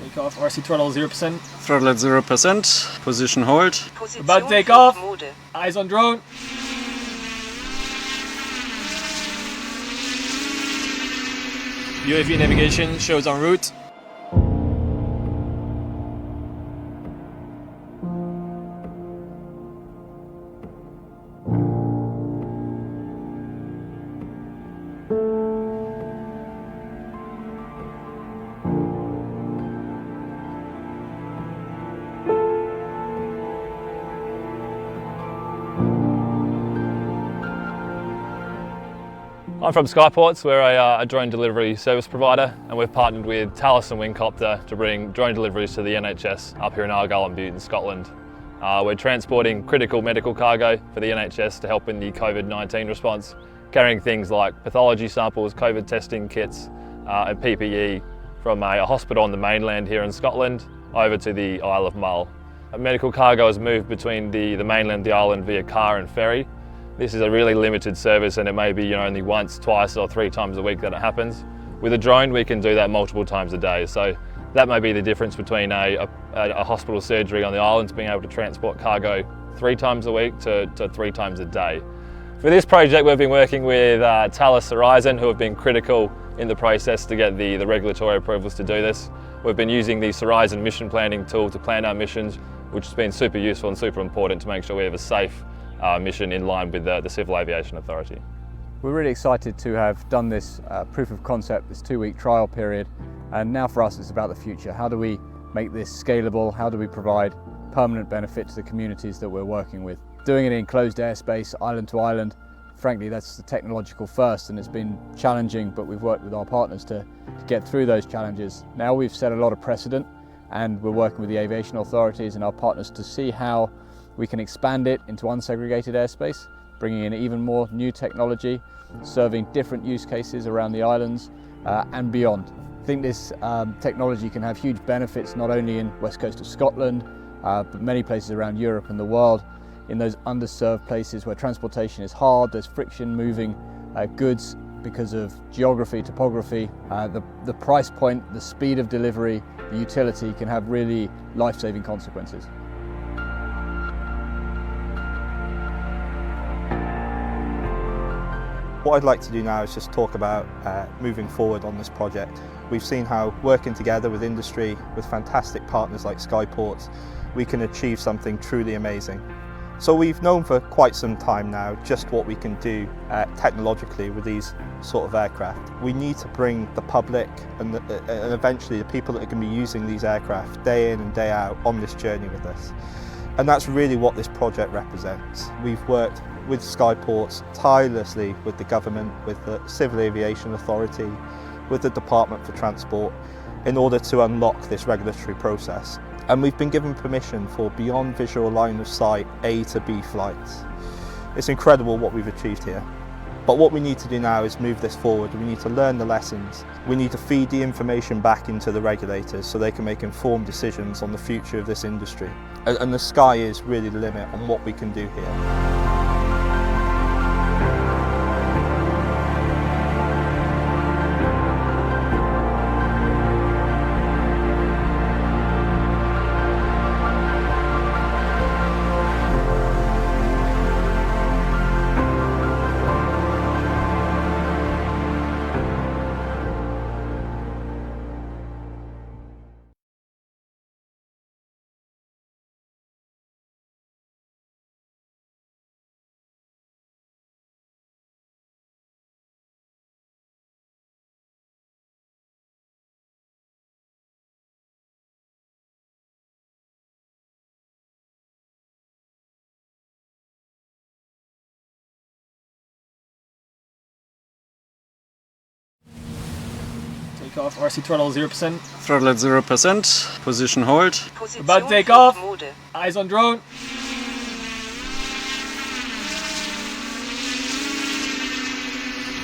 Take off, RC throttle 0%. Throttle at 0%, position hold. About to take off, eyes on drone. UAV navigation shows en route. I'm from Skyports. We're a drone delivery service provider, and we've partnered with Thales and Wingcopter to bring drone deliveries to the NHS up here in Argyll and Bute in Scotland. We're transporting critical medical cargo for the NHS to help in the COVID-19 response, carrying things like pathology samples, COVID testing kits and PPE from a hospital on the mainland here in Scotland over to the Isle of Mull. Medical cargo is moved between the mainland, the island via car and ferry. This is a really limited service, and it may be only once, twice or 3 times a week that it happens. With a drone we can do that multiple times a day, so that may be the difference between a hospital surgery on the islands being able to transport cargo 3 times a week to 3 times a day. For this project we've been working with Thales Horizon, who have been critical in the process to get the regulatory approvals to do this. We've been using the Horizon mission planning tool to plan our missions, which has been super useful and super important to make sure we have a safe mission in line with the Civil Aviation Authority. We're really excited to have done this proof of concept, this 2-week trial period, and now for us it's about the future. How do we make this scalable? How do we provide permanent benefit to the communities that we're working with? Doing it in closed airspace, island to island, frankly that's the technological first, and it's been challenging, but we've worked with our partners to get through those challenges. Now we've set a lot of precedent, and we're working with the aviation authorities and our partners to see how we can expand it into unsegregated airspace, bringing in even more new technology, serving different use cases around the islands and beyond. I think this technology can have huge benefits not only in west coast of Scotland, but many places around Europe and the world, in those underserved places where transportation is hard, there's friction moving goods because of geography, topography, the price point, the speed of delivery, the utility can have really life-saving consequences. What I'd like to do now is just talk about moving forward on this project. We've seen how working together with industry, with fantastic partners like Skyports, we can achieve something truly amazing. So we've known for quite some time now just what we can do technologically with these sort of aircraft. We need to bring the public and eventually the people that are going to be using these aircraft day in and day out on this journey with us. And that's really what this project represents. We've worked with Skyports tirelessly with the government, with the Civil Aviation Authority, with the Department for Transport in order to unlock this regulatory process. And we've been given permission for beyond visual line of sight A to B flights. It's incredible what we've achieved here. But what we need to do now is move this forward. We need to learn the lessons. We need to feed the information back into the regulators so they can make informed decisions on the future of this industry. And the sky is really the limit on what we can do here. Take off, RC throttle 0%. Throttle at 0%, position hold. About to take off, eyes on drone.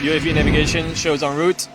UAV navigation shows en route.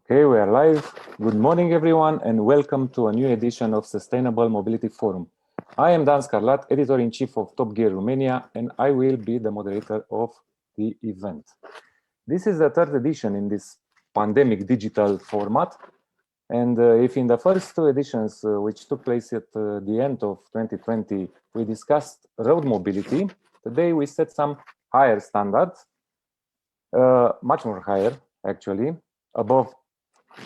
Okay, we are live. Good morning, everyone, and welcome to a new edition of Sustainable Mobility Forum. I am Dan Scarlat, Editor-in-Chief of Top Gear Romania, and I will be the moderator of the event. This is the third edition in this pandemic digital format. And if in the first two editions, which took place at the end of 2020, we discussed road mobility, today we set some higher standards, much more higher, actually, above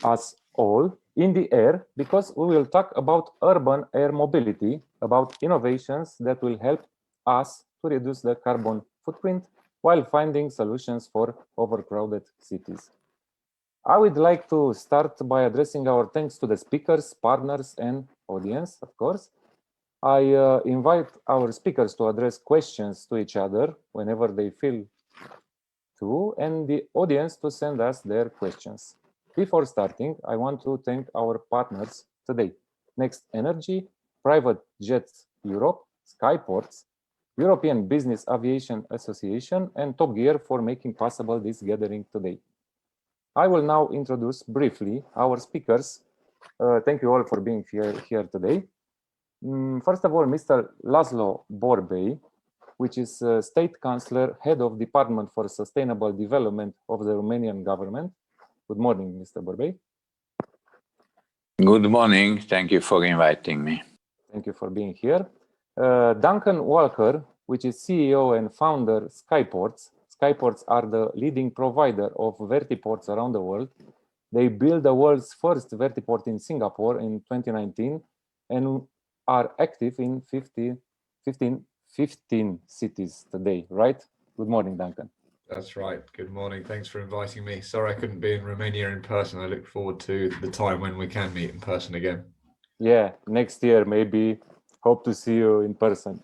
us all in the air, because we will talk about urban air mobility, about innovations that will help us to reduce the carbon footprint while finding solutions for overcrowded cities. I would like to start by addressing our thanks to the speakers, partners, and audience, of course. I invite our speakers to address questions to each other whenever they feel to, and the audience to send us their questions. Before starting, I want to thank our partners today: Next Energy, Private Jets Europe, Skyports, European Business Aviation Association, and Top Gear for making possible this gathering today. I will now introduce briefly our speakers. Thank you all for being here today. First of all, Mr. Laszlo Borbély, which is State Councillor, Head of Department for Sustainable Development of the Romanian government. Good morning, Mr. Borbély. Good morning. Thank you for inviting me. Thank you for being here. Duncan Walker, which is CEO and founder Skyports. Skyports are the leading provider of vertiports around the world. They built the world's first vertiport in Singapore in 2019 and are active in 15 cities today, right? Good morning, Duncan. That's right. Good morning. Thanks for inviting me. Sorry I couldn't be in Romania in person. I look forward to the time when we can meet in person again. Yeah, next year maybe. Hope to see you in person.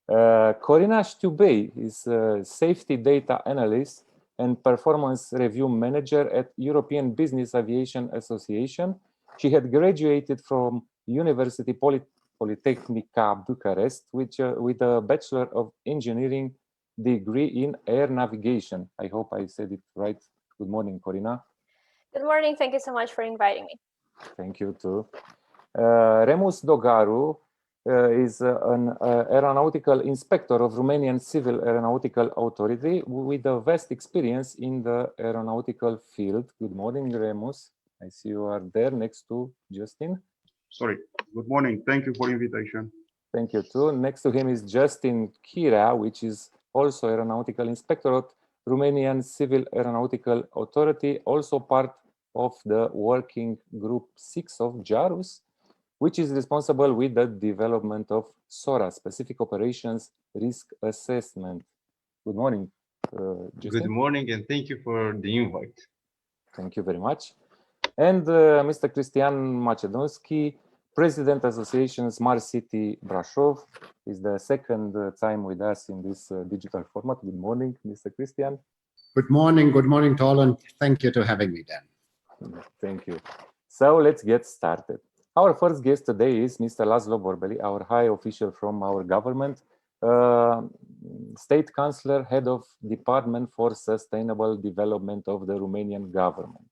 Corina Știubei is a safety data analyst and performance review manager at European Business Aviation Association. She had graduated from University Polytechnica Bucharest with a Bachelor of Engineering degree in air navigation. I hope I said it right. Good morning, Corina. Good morning. Thank you so much for inviting me. Thank you too. Remus Dogaru is an aeronautical inspector of Romanian Civil Aeronautical Authority with a vast experience in the aeronautical field. Good morning, Remus. I see you are there next to Justin. Sorry. Good morning. Thank you for invitation. Thank you too. Next to him is Justin Chira, which is also aeronautical inspector at Romanian Civil Aeronautical Authority, also part of the working group 6 of JARUS, which is responsible with the development of SORA, Specific Operations Risk Assessment. Good morning, Justin. Good morning, and thank you for the invite. Thank you very much. And Mr. Cristian Macedonski, President Association Smart City Brașov, is the second time with us in this digital format. Good morning, Mr. Cristian. Good morning to all, and thank you for having me, Dan. Thank you. So let's get started. Our first guest today is Mr. Laszlo Borbély, our high official from our government, State Councillor, Head of Department for Sustainable Development of the Romanian government.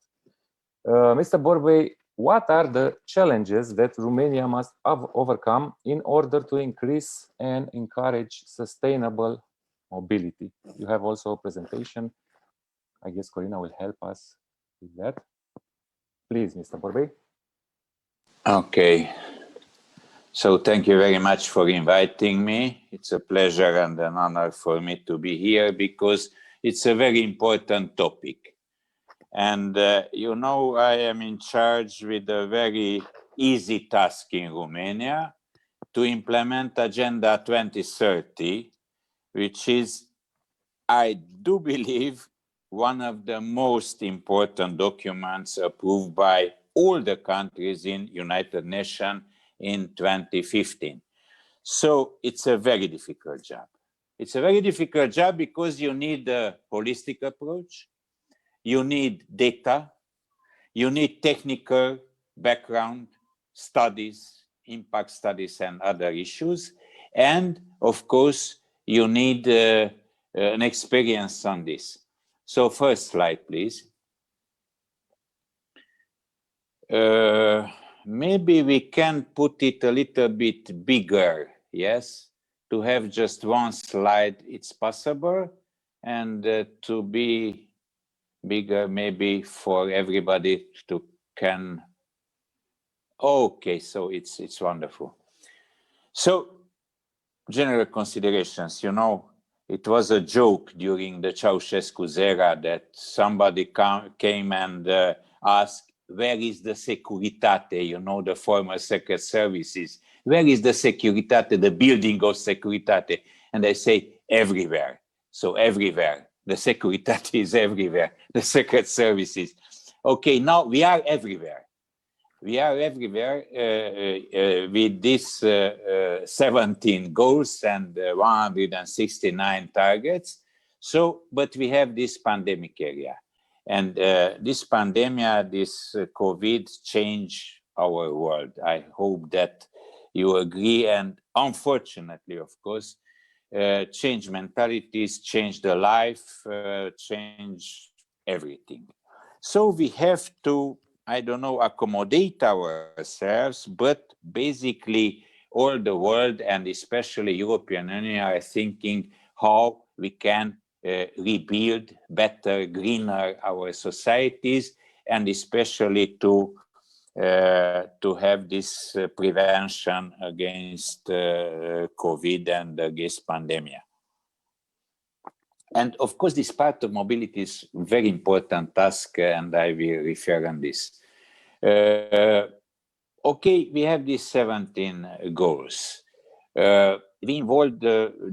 Mr. Borbély, what are the challenges that Romania must overcome in order to increase and encourage sustainable mobility? You have also a presentation. I guess Corina will help us with that. Please, Mr. Borbély. Okay. So thank you very much for inviting me. It's a pleasure and an honor for me to be here because it's a very important topic. And you know, I am in charge with a very easy task in Romania to implement Agenda 2030, which is, I do believe, one of the most important documents approved by all the countries in United Nations in 2015. So it's a very difficult job. It's a very difficult job because you need a holistic approach, you need data, you need technical background, studies, impact studies and other issues. And of course, you need an experience on this. So first slide, please. maybe we can put it a little bit bigger, yes? To have just one slide, it's possible, and to be bigger maybe for everybody to can. Okay, so it's wonderful. So general considerations, you know, it was a joke during the Ceausescu's era that somebody came and asked, where is the Securitate, you know, the former secret services? Where is the Securitate, the building of Securitate? And they say, everywhere. So everywhere. The Securitate is everywhere. The secret services. Okay, now we are everywhere. We are everywhere with these 17 goals and 169 targets. So, but we have this pandemic area. And this pandemic, this COVID changed our world. I hope that you agree. And unfortunately, of course, change mentalities, change the life, change everything. So we have to, I don't know, accommodate ourselves, but basically all the world and especially European Union are thinking how we can rebuild better, greener our societies, and especially to have this prevention against COVID and against pandemic. And of course, this part of mobility is very important task, and I will refer on this. Okay, we have these 17 goals. We involved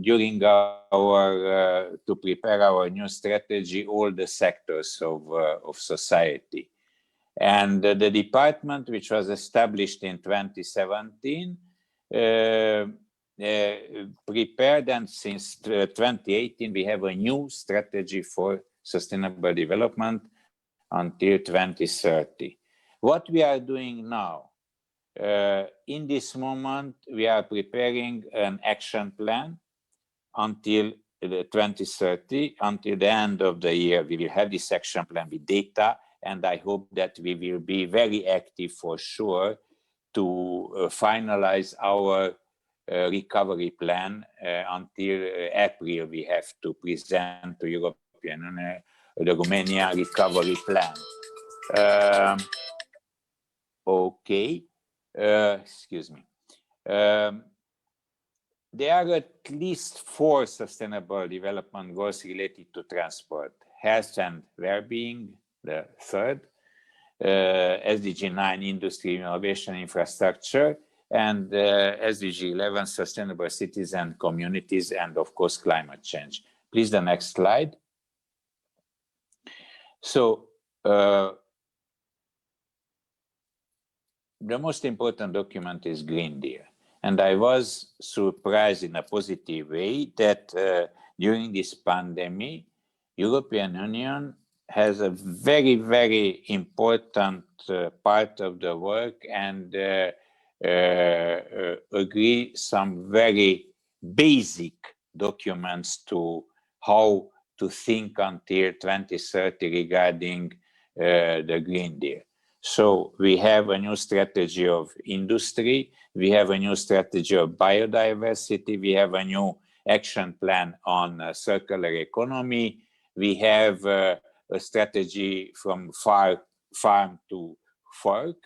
during our to prepare our new strategy all the sectors of society, and the department, which was established in 2017, prepared, and since 2018 we have a new strategy for sustainable development until 2030. What we are doing now, in this moment, we are preparing an action plan until 2030. Until the end of the year, we will have this action plan with data, and I hope that we will be very active for sure to finalize our recovery plan until April. We have to present to European Union the Romania recovery plan. Okay, excuse me. There are at least 4 sustainable development goals related to transport: health and well-being, the third, SDG 9, industry, innovation, infrastructure, and SDG 11, sustainable cities and communities, and of course, climate change. Please, the next slide. So, the most important document is Green Deal. And I was surprised in a positive way that during this pandemic, European Union has a very, very important part of the work and agree some very basic documents to how to think until 2030 regarding the Green Deal. So we have a new strategy of industry, we have a new strategy of biodiversity, we have a new action plan on circular economy, we have a strategy from farm to fork,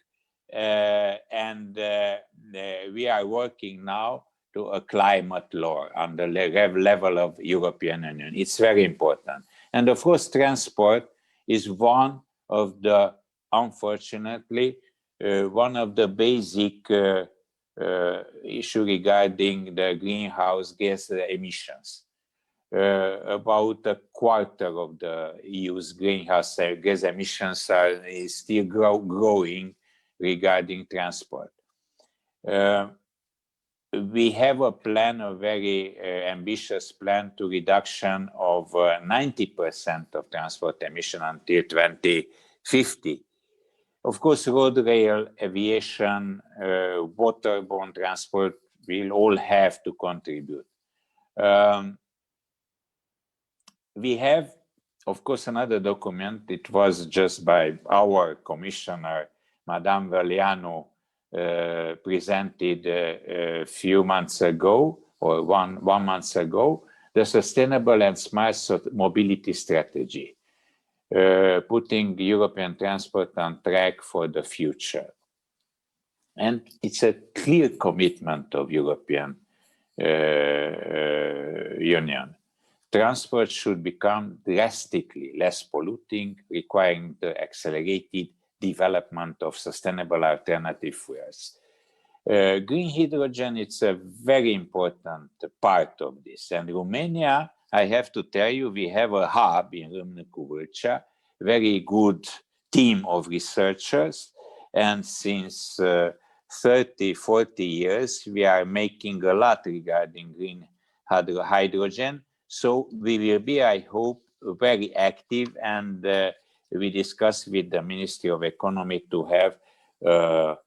and we are working now to a climate law on the level of European Union. It's very important. And of course, transport is one of the, unfortunately, one of the basic issue regarding the greenhouse gas emissions. About a quarter of the EU's greenhouse gas emissions is still growing regarding transport. We have a plan, a very ambitious plan to reduction of 90% of transport emission until 2050. Of course, road, rail, aviation, waterborne transport will all have to contribute. We have, of course, another document. It was just by our commissioner, Madame Valianu presented a few months ago, or one month ago, the Sustainable and Smart Mobility Strategy, putting European transport on track for the future. And it's a clear commitment of European Union. Transport should become drastically less polluting, requiring the accelerated development of sustainable alternative fuels. Green hydrogen is a very important part of this. And Romania, I have to tell you, we have a hub in Râmnicu Vâlcea, very good team of researchers. And since 30, 40 years, we are making a lot regarding green hydrogen. So we will be, I hope, very active, and we discuss with the Ministry of Economy to have a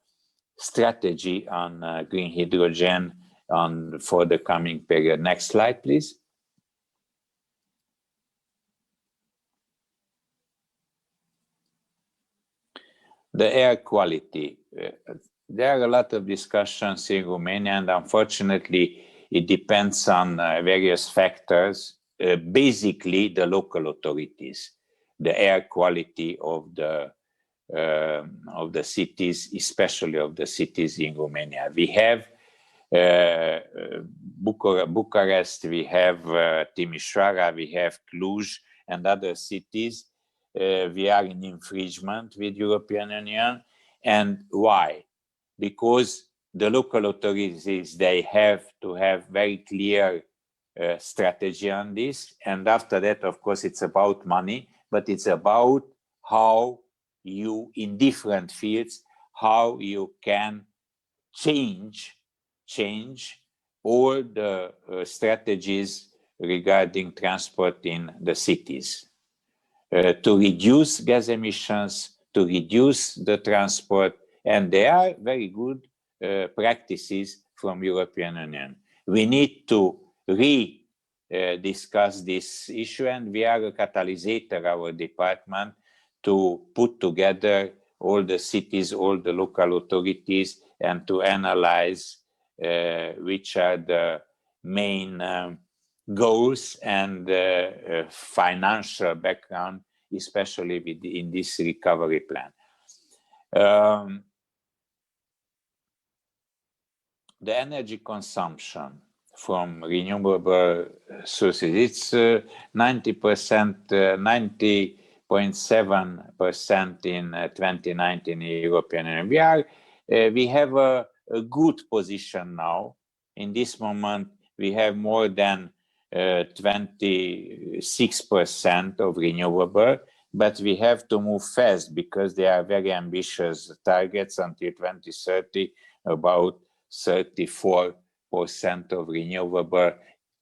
strategy on green hydrogen for the coming period. Next slide, please. The air quality. There are a lot of discussions in Romania, and unfortunately, it depends on various factors, basically the local authorities, the air quality of the cities, especially of the cities in Romania. We have Bucharest, we have Timișoara, we have Cluj, and other cities. We are in infringement with European Union. And why? Because the local authorities, they have to have very clear strategy on this. And after that, of course, it's about money, but it's about how you, in different fields, how you can change all the strategies regarding transport in the cities to reduce gas emissions, to reduce the transport. And there are very good practices from European Union. We need to discuss this issue, and we are a catalyst, our department, to put together all the cities, all the local authorities, and to analyze which are the main goals and financial background, especially in this recovery plan. The energy consumption from renewable sources, it's 90%, 90.7% in 2019 in European Union. We have a good position now. In this moment, we have more than 26% of renewable, but we have to move fast because they are very ambitious targets until 2030, about 34% of renewable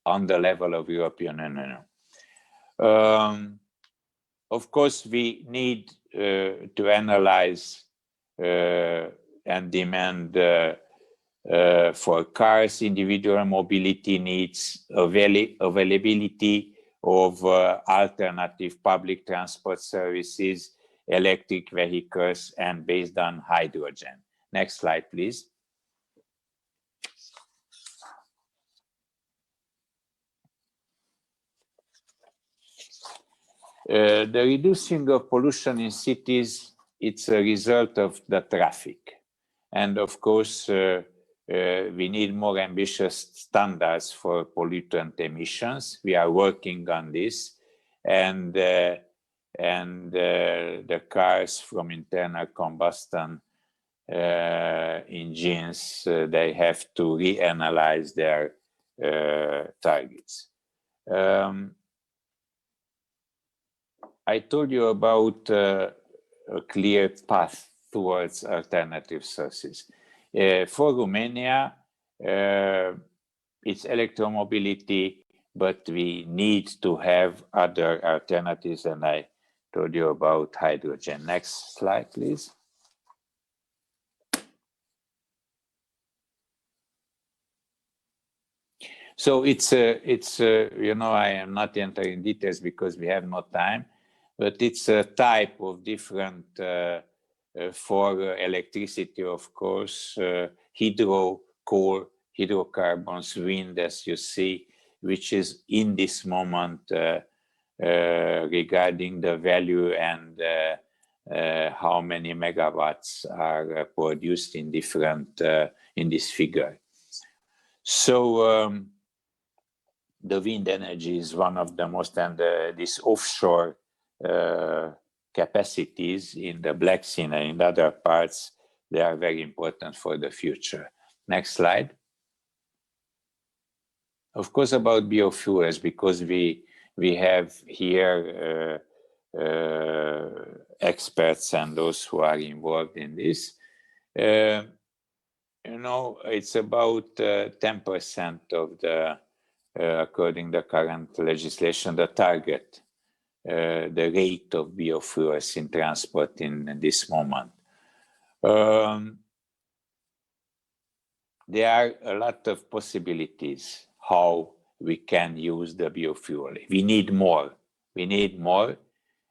on the level of European Union. Of course, we need to analyze and demand for cars, individual mobility needs, availability of alternative public transport services, electric vehicles, and based on hydrogen. Next slide, please. The reducing of pollution in cities, it's a result of the traffic. And of course, we need more ambitious standards for pollutant emissions. We are working on this. And the cars from internal combustion engines, they have to reanalyze their targets. I told you about a clear path towards alternative sources. For Romania, it's electromobility, but we need to have other alternatives, and I told you about hydrogen. Next slide, please. So it's you know, I am not entering details because we have no time, but it's a type of different for electricity, of course, hydro, coal, hydrocarbons, wind, as you see, which is in this moment regarding the value and how many megawatts are produced in different in this figure. So the wind energy is one of the most, and this offshore capacities in the Black Sea and in other parts, they are very important for the future. Next slide. Of course, about biofuels, because we have here experts and those who are involved in this. You know, it's about 10% of the, according to the current legislation, the target, the rate of biofuels in transport in this moment. There are a lot of possibilities how we can use the biofuel. We need more. We need more.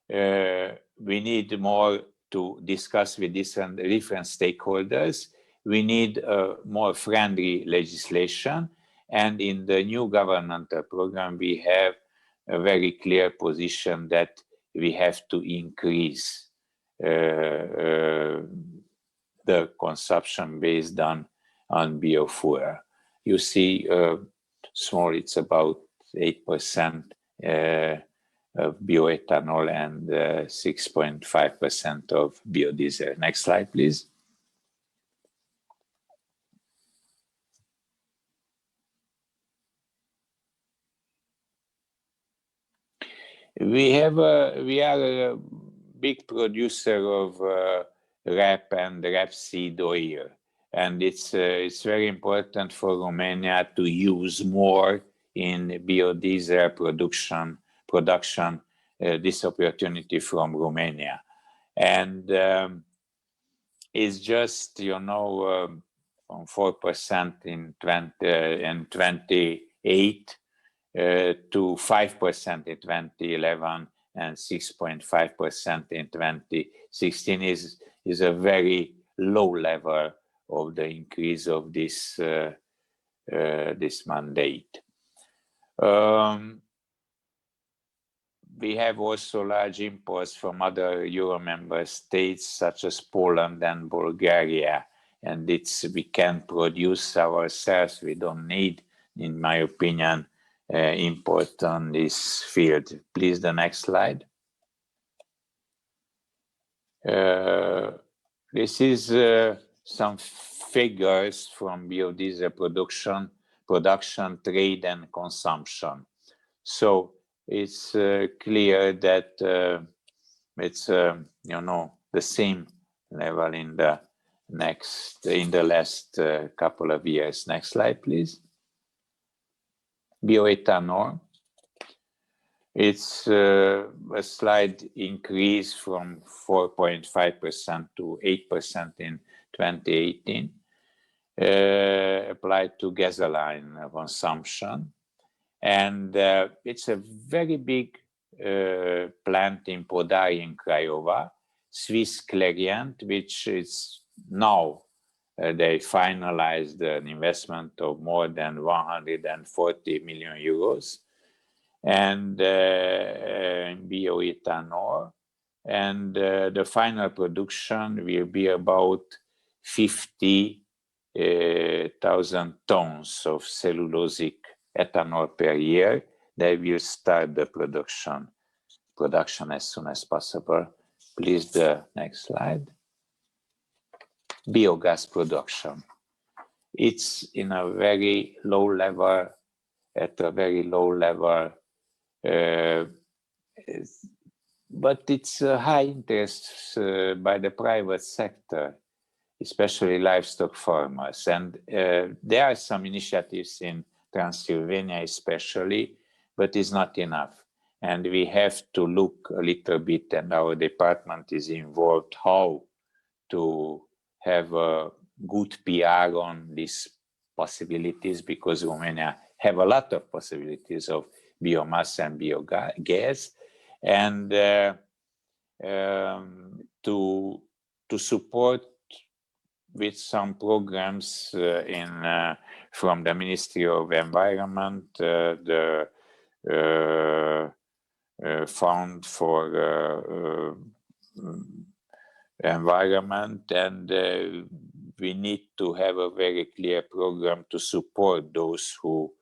We need more to discuss with different stakeholders. We need more friendly legislation. And in the new governmental program, we have a very clear position that we have to increase the consumption based on biofuel. You see, small, it's about 8% of bioethanol and 6.5% of biodiesel. Next slide, please. We are a big producer of rape and rapeseed oil, and it's very important for Romania to use more in biodiesel production this opportunity from Romania, and it's just, you know, from 4% in 2028 to 5% in 2011 and 6.5% in 2016 is a very low level of the increase of this this mandate. We have also large imports from other Euro member states such as Poland and Bulgaria, and we can produce ourselves. We don't need, in my opinion, import on this field. Please, the next slide. This is some figures from biodiesel production, trade, and consumption. So it's clear that it's you know, the same level in the last couple of years. Next slide, please. Bioethanol. It's a slight increase from 4.5% to 8% in 2018, applied to gasoline consumption. And it's a very big plant in Podari in Craiova, Swiss Clariant, which is now they finalized an investment of more than 140 million euros and bioethanol. And the final production will be about 50,000 tons of cellulosic ethanol per year. They will start the production as soon as possible. Please, the next slide. Biogas production. It's in a very low level, at a very low level, but it's a high interest by the private sector, especially livestock farmers. And there are some initiatives in Transylvania especially, but it's not enough. And we have to look a little bit, and our department is involved, how to have a good PR on these possibilities, because Romania have a lot of possibilities of biomass and biogas, and to to support with some programs from the Ministry of Environment, the Fund for Environment, and we need to have a very clear program to support those who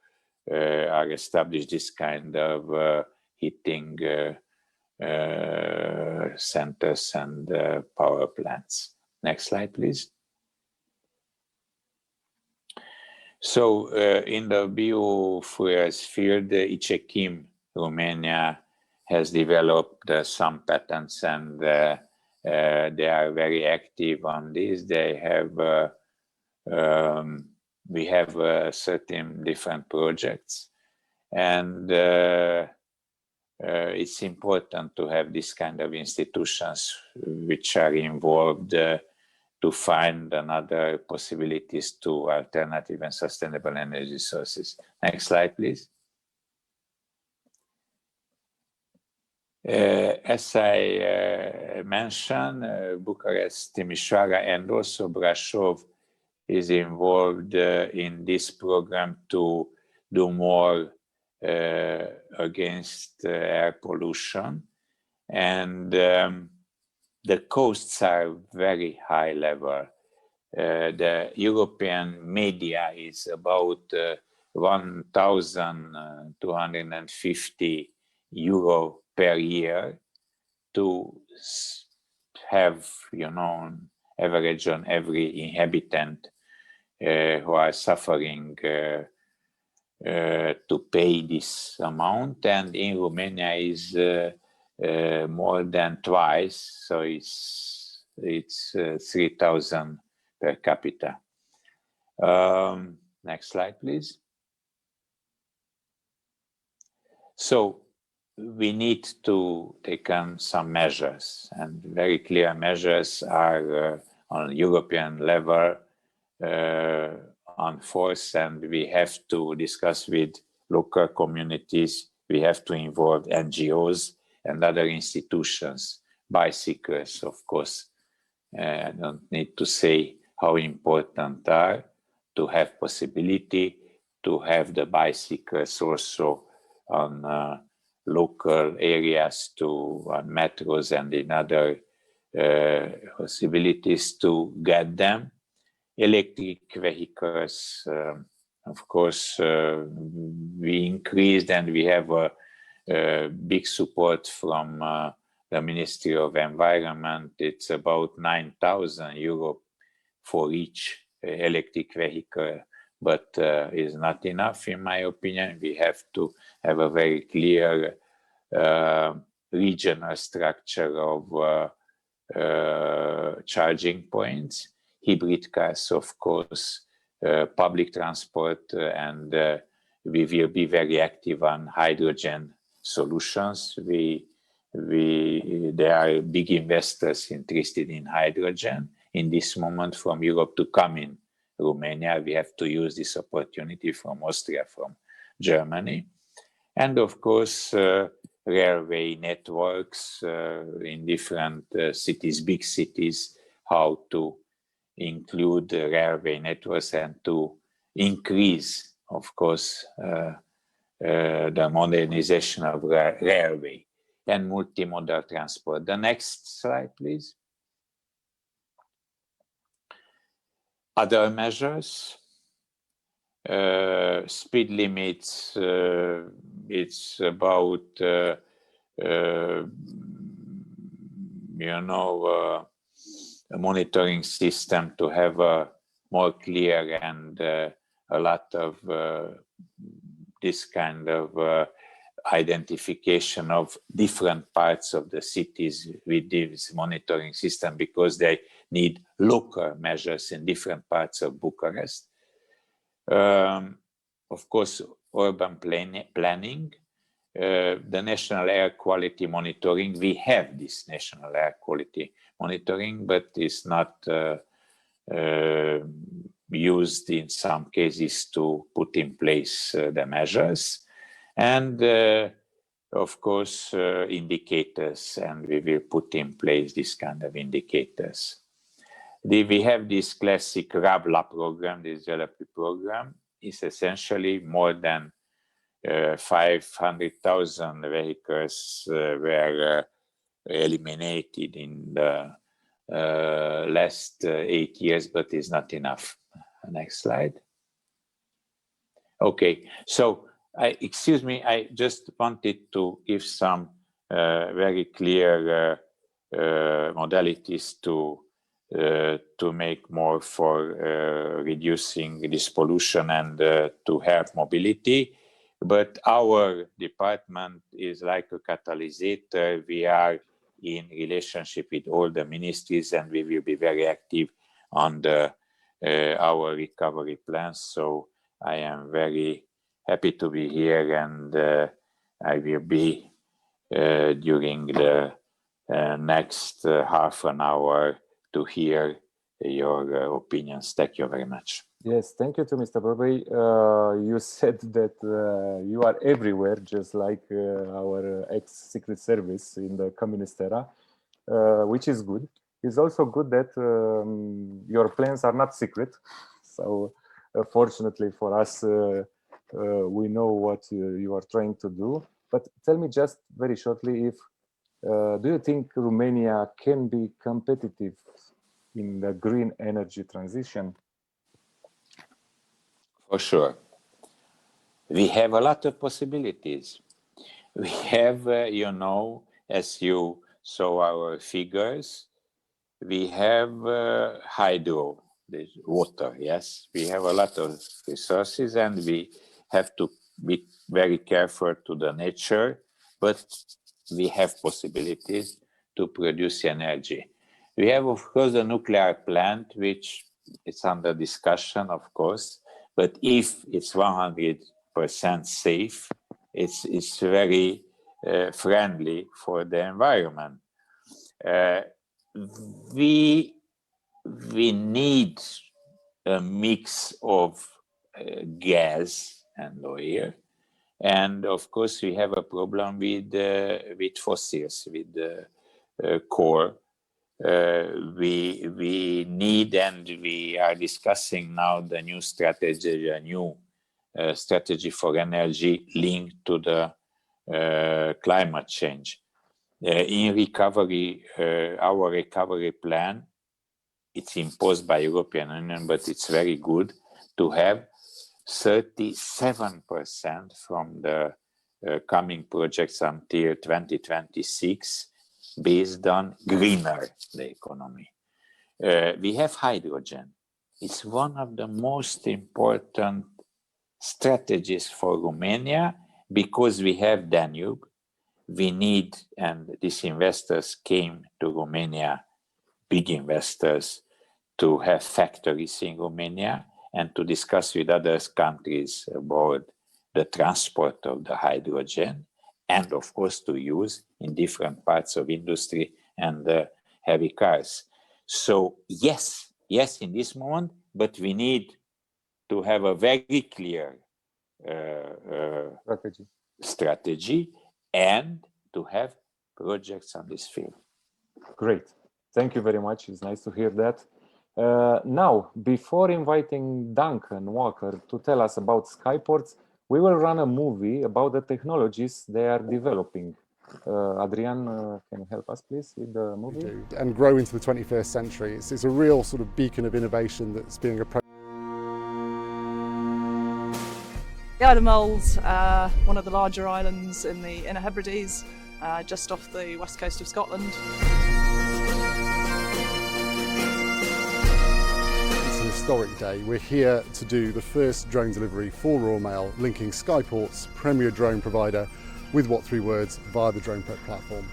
are established this kind of heating centers and power plants. Next slide, please. So in the biofuels field, ICECHIM Romania has developed some patents, and they are very active on this. They have we have 13 different projects, and it's important to have this kind of institutions which are involved to find another possibilities to alternative and sustainable energy sources. Next slide, please. As I mentioned, Bucharest, Timișoara, and also Brașov is involved in this program to do more against air pollution. And the costs are very high level. The European media is about 1,250 euro per year to have, average on every inhabitant who are suffering to pay this amount. And in Romania is more than twice, so it's 3,000 per capita. Next slide, please. So we need to take on some measures, and very clear measures are on European level on force, and we have to discuss with local communities. We have to involve NGOs and other institutions, bicycles, of course. I don't need to say how important are to have possibility to have the bicycles also on local areas, on metros and in other possibilities to get them. Electric vehicles, of course, we increased, and we have a big support from the Ministry of Environment. It's about 9,000 euro for each electric vehicle, but is not enough, in my opinion. We have to have a very clear regional structure of charging points, hybrid cars, of course, public transport, and we will be very active on hydrogen solutions. There are big investors interested in hydrogen in this moment from Europe to come in Romania. We have to use this opportunity from Austria, from Germany. And of course, railway networks in different cities, big cities, how to include railway networks and to increase, of course, the modernization of railway and multimodal transport. The next slide, please. Other measures, speed limits, it's about, a monitoring system to have a more clear and a lot of this kind of identification of different parts of the cities with this monitoring system, because they need local measures in different parts of Bucharest. Of course, urban planning, the national air quality monitoring. We have this national air quality monitoring, but it's not used in some cases to put in place the measures. And of course, indicators, and we will put in place this kind of indicators. We have this classic RABLA program, this JLP program. Is essentially more than 500,000 vehicles were eliminated in the last 8 years, but is not enough. Next slide. Okay, so excuse me, I just wanted to give some very clear modalities to make more for reducing this pollution and to have mobility. But our department is like a catalyst. We are in relationship with all the ministries, and we will be very active on our recovery plans. So I am very happy to be here, and I will be during the next half an hour to hear your opinions. Thank you very much. Yes, thank you to Mr. Bobby. You said that you are everywhere, just like our ex-Secret Service in the communist era, which is good. It's also good that your plans are not secret. So fortunately for us, we know what you are trying to do. But tell me just very shortly, if do you think Romania can be competitive in the green energy transition? For sure. We have a lot of possibilities. We have, you know, as you saw our figures, we have hydro, there's water, yes. We have a lot of resources, and we have to be very careful to the nature, but we have possibilities to produce energy. We have, of course, a nuclear plant, which is under discussion, of course, but if it's 100% safe, it's very friendly for the environment. We need a mix of gas and oil, and of course we have a problem with fossils, with coal. We need, and we are discussing now the new strategy, a new strategy for energy linked to the climate change. In recovery, our recovery plan, it's imposed by European Union, but it's very good to have 37% from the coming projects until 2026 based on greener the economy. We have hydrogen. It's one of the most important strategies for Romania because we have Danube. We need, and these investors came to Romania, big investors, to have factories in Romania and to discuss with other countries about the transport of the hydrogen, and of course to use in different parts of industry and heavy cars. So yes, in this moment, but we need to have a very clear strategy and to have projects on this field. Great. Thank you very much. It's nice to hear that. Now, before inviting Duncan Walker to tell us about Skyports, we will run a movie about the technologies they are developing. Adrian, can you help us, please, with the movie? And grow into the 21st century. It's a real sort of beacon of innovation that's being approached. The Isle of Mull's one of the larger islands in the Inner Hebrides, just off the west coast of Scotland. It's an historic day. We're here to do the first drone delivery for Royal Mail, linking Skyports, premier drone provider, with What 3 Words via the Drone Prep platform.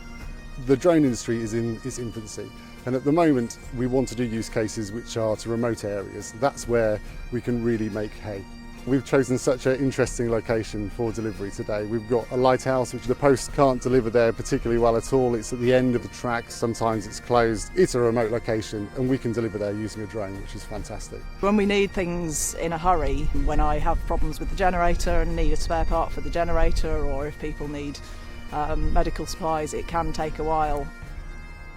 The drone industry is in its infancy, and at the moment we want to do use cases which are to remote areas. That's where we can really make hay. We've chosen such an interesting location for delivery today. We've got a lighthouse which the post can't deliver there particularly well at all. It's at the end of the track, sometimes it's closed. It's a remote location and we can deliver there using a drone, which is fantastic. When we need things in a hurry, when I have problems with the generator and need a spare part for the generator, or if people need medical supplies, it can take a while.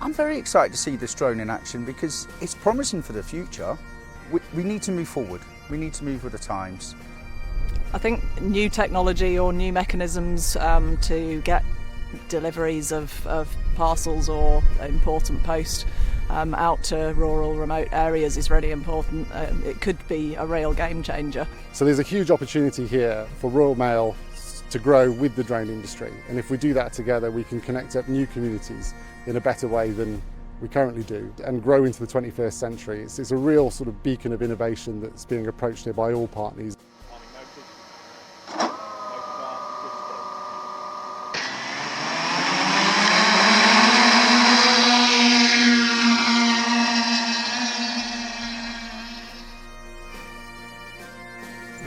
I'm very excited to see this drone in action because it's promising for the future. We need to move forward. We need to move with the times. I think new technology or new mechanisms to get deliveries of parcels or important post out to rural, remote areas is really important. It could be a real game changer. So there's a huge opportunity here for Royal Mail to grow with the drone industry, and if we do that together we can connect up new communities in a better way than we currently do and grow into the 21st century. It's a real sort of beacon of innovation that's being approached here by all parties.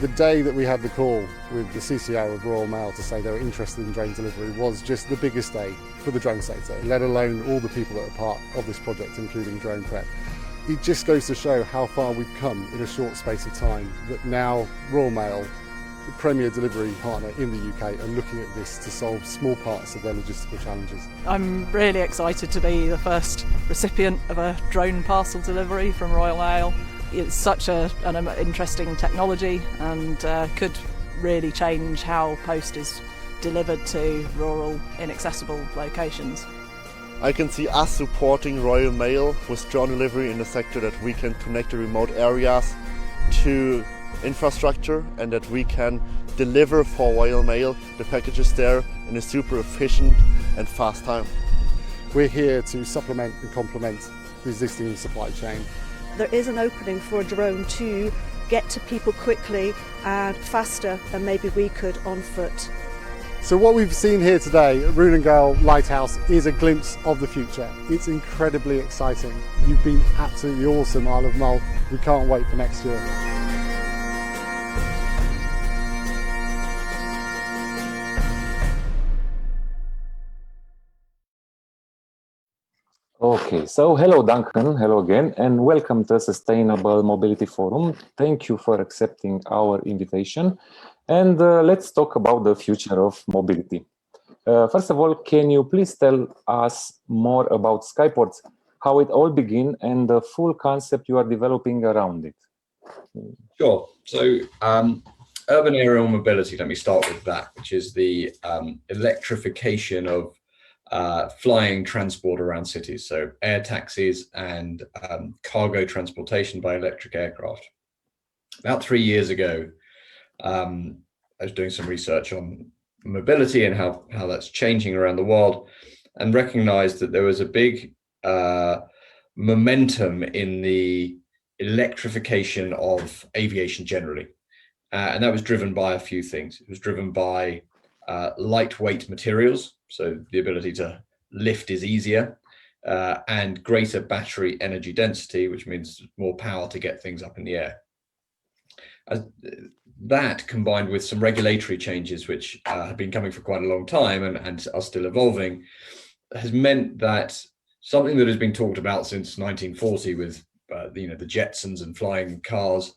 The day that we had the call with the CCO of Royal Mail to say they were interested in drone delivery was just the biggest day for the drone sector, let alone all the people that are part of this project, including Drone Prep. It just goes to show how far we've come in a short space of time, that now Royal Mail, the premier delivery partner in the UK, are looking at this to solve small parts of their logistical challenges. I'm really excited to be the first recipient of a drone parcel delivery from Royal Mail. It's such an interesting technology and could really change how post is delivered to rural, inaccessible locations. I can see us supporting Royal Mail with drone delivery in the sector, that we can connect the remote areas to infrastructure and that we can deliver for Royal Mail the packages there in a super efficient and fast time. We're here to supplement and complement the existing supply chain. There is an opening for a drone to get to people quickly and faster than maybe we could on foot. So what we've seen here today at Runengale Lighthouse is a glimpse of the future. It's incredibly exciting. You've been absolutely awesome, Isle of Mull. We can't wait for next year. Okay, so hello Duncan, hello again, and welcome to Sustainable Mobility Forum. Thank you for accepting our invitation. And let's talk about the future of mobility. First of all, can you please tell us more about Skyports, how it all began, and the full concept you are developing around it? Sure. So urban aerial mobility, let me start with that, which is the electrification of flying transport around cities, so air taxis and cargo transportation by electric aircraft. About 3 years ago, I was doing some research on mobility and how that's changing around the world, and recognized that there was a big momentum in the electrification of aviation generally. And that was driven by a few things. It was driven by lightweight materials, so the ability to lift is easier, and greater battery energy density, which means more power to get things up in the air. That, combined with some regulatory changes which have been coming for quite a long time and are still evolving, has meant that something that has been talked about since 1940 with the Jetsons and flying cars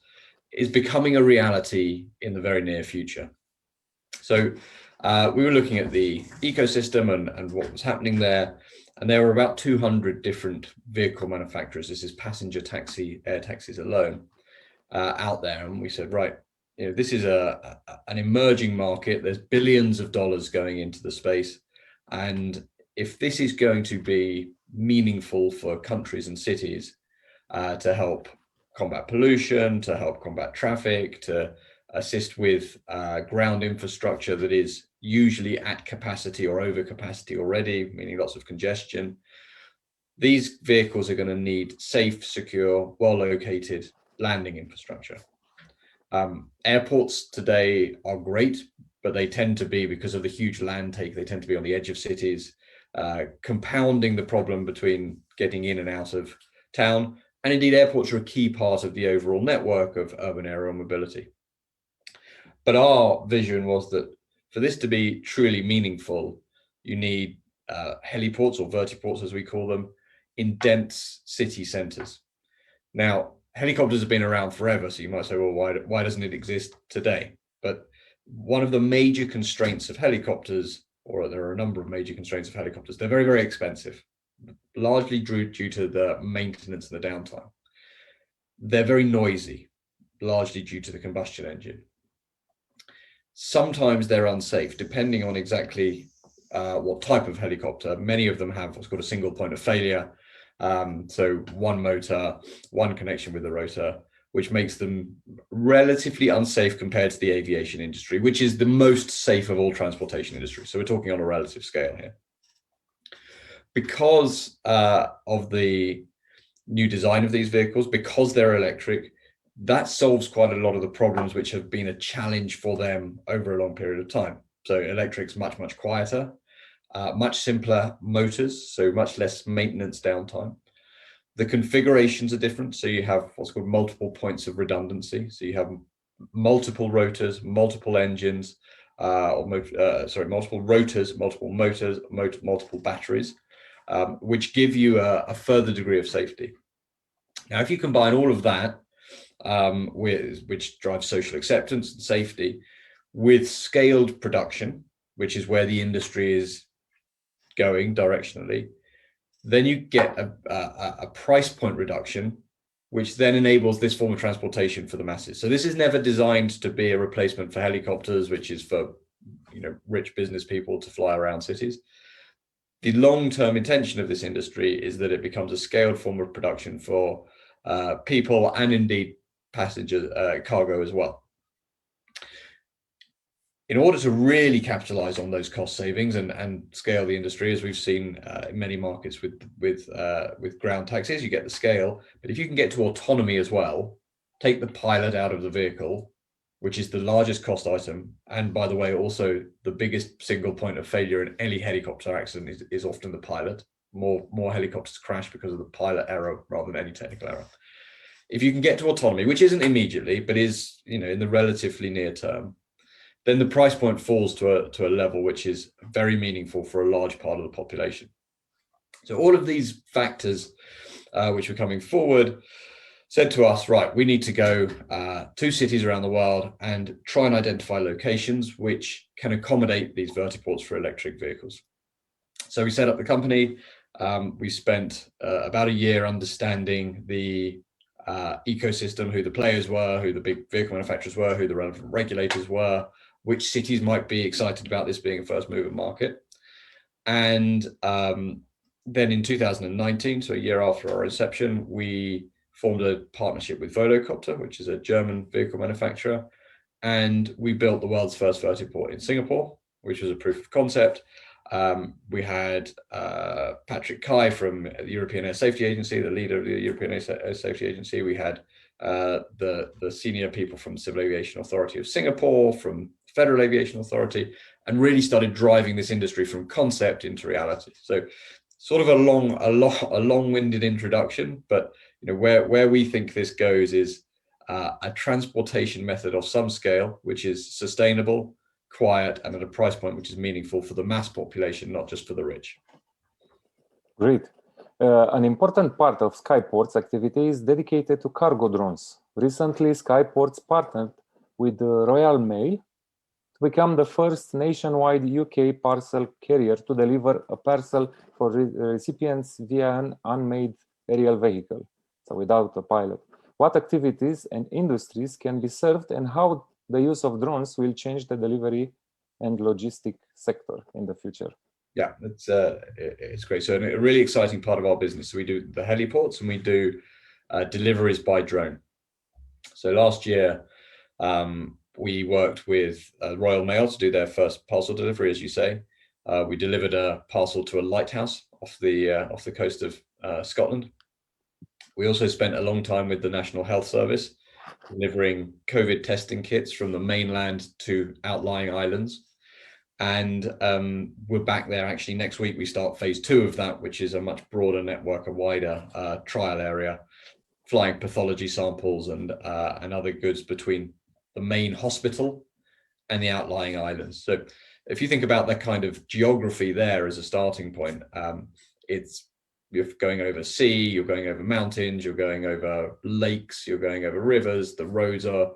is becoming a reality in the very near future. So we were looking at the ecosystem and what was happening there, and there were about 200 different vehicle manufacturers. This is passenger taxi, air taxis alone, out there, and we said, right, this is an emerging market. There's billions of dollars going into the space, and if this is going to be meaningful for countries and cities to help combat pollution, to help combat traffic, to assist with ground infrastructure that is usually at capacity or over capacity already, meaning lots of congestion, these vehicles are going to need safe, secure, well-located landing infrastructure. Airports today are great, but they tend to be, because of the huge land take, they tend to be on the edge of cities, compounding the problem between getting in and out of town. And indeed, airports are a key part of the overall network of urban aerial mobility. But our vision was that for this to be truly meaningful, you need heliports, or vertiports as we call them, in dense city centers. Now, helicopters have been around forever, so you might say, well, why doesn't it exist today? But one of the major constraints of helicopters, or there are a number of major constraints of helicopters, they're very, very expensive. largely due to the maintenance and the downtime. They're very noisy, largely due to the combustion engine. Sometimes they're unsafe, depending on exactly what type of helicopter. Many of them have what's called a single point of failure. So one motor, one connection with the rotor, which makes them relatively unsafe compared to the aviation industry, which is the most safe of all transportation industries. So we're talking on a relative scale here. Because of the new design of these vehicles, because they're electric, that solves quite a lot of the problems which have been a challenge for them over a long period of time. So electric's much, much quieter, much simpler motors, so much less maintenance downtime. The configurations are different. So you have what's called multiple points of redundancy. So you have multiple rotors, multiple engines, multiple rotors, multiple motors, multiple batteries, which give you a further degree of safety. Now, if you combine all of that, which drives social acceptance and safety, with scaled production, which is where the industry is going directionally, then you get a price point reduction, which then enables this form of transportation for the masses. So this is never designed to be a replacement for helicopters, which is for rich business people to fly around cities. The long-term intention of this industry is that it becomes a scaled form of production for people and indeed passenger cargo as well. In order to really capitalize on those cost savings and scale the industry, as we've seen in many markets with ground taxis, you get the scale. But if you can get to autonomy as well, take the pilot out of the vehicle, which is the largest cost item, and by the way, also the biggest single point of failure in any helicopter accident is often the pilot. More helicopters crash because of the pilot error rather than any technical error. If you can get to autonomy, which isn't immediately, but is in the relatively near term, then the price point falls to a level which is very meaningful for a large part of the population. So all of these factors which were coming forward said to us, right, we need to go to cities around the world and try and identify locations which can accommodate these vertiports for electric vehicles. So we set up the company. We spent about a year understanding the ecosystem, who the players were, who the big vehicle manufacturers were, who the relevant regulators were, which cities might be excited about this being a first mover market. And then in 2019, so a year after our inception, we formed a partnership with Volocopter, which is a German vehicle manufacturer. And we built the world's first vertiport in Singapore, which was a proof of concept. We had Patrick Kai from the European Air Safety Agency, the leader of the European Air Safety Agency. We had the senior people from the Civil Aviation Authority of Singapore, from Federal Aviation Authority, and really started driving this industry from concept into reality. So sort of a long-winded introduction, but where we think this goes is a transportation method of some scale, which is sustainable, quiet, and at a price point which is meaningful for the mass population, not just for the rich. Great. An important part of Skyports' activity is dedicated to cargo drones. Recently, Skyports partnered with the Royal Mail to become the first nationwide UK parcel carrier to deliver a parcel for recipients via an unmanned aerial vehicle, so without a pilot. What activities and industries can be served, and how the use of drones will change the delivery and logistic sector in the future? Yeah, it's great. So a really exciting part of our business. So we do the heliports and we do deliveries by drone. So last year, we worked with Royal Mail to do their first parcel delivery, as you say. We delivered a parcel to a lighthouse off the coast of Scotland. We also spent a long time with the National Health Service, delivering COVID testing kits from the mainland to outlying islands. And we're back there actually next week. We start phase 2 of that, which is a much broader network, a wider trial area, flying pathology samples and other goods between the main hospital and the outlying islands. So if you think about that kind of geography there as a starting point, you're going over sea, you're going over mountains, you're going over lakes, you're going over rivers. The roads are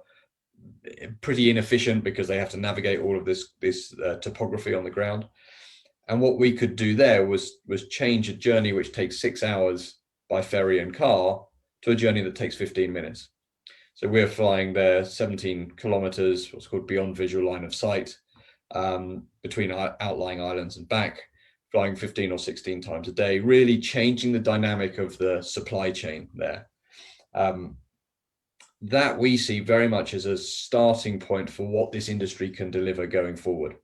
pretty inefficient because they have to navigate all of this topography on the ground. And what we could do there was change a journey which takes 6 hours by ferry and car to a journey that takes 15 minutes. So we're flying there 17 kilometers, what's called beyond visual line of sight, between outlying islands and back, flying 15 or 16 times a day, really changing the dynamic of the supply chain there. That we see very much as a starting point for what this industry can deliver going forward.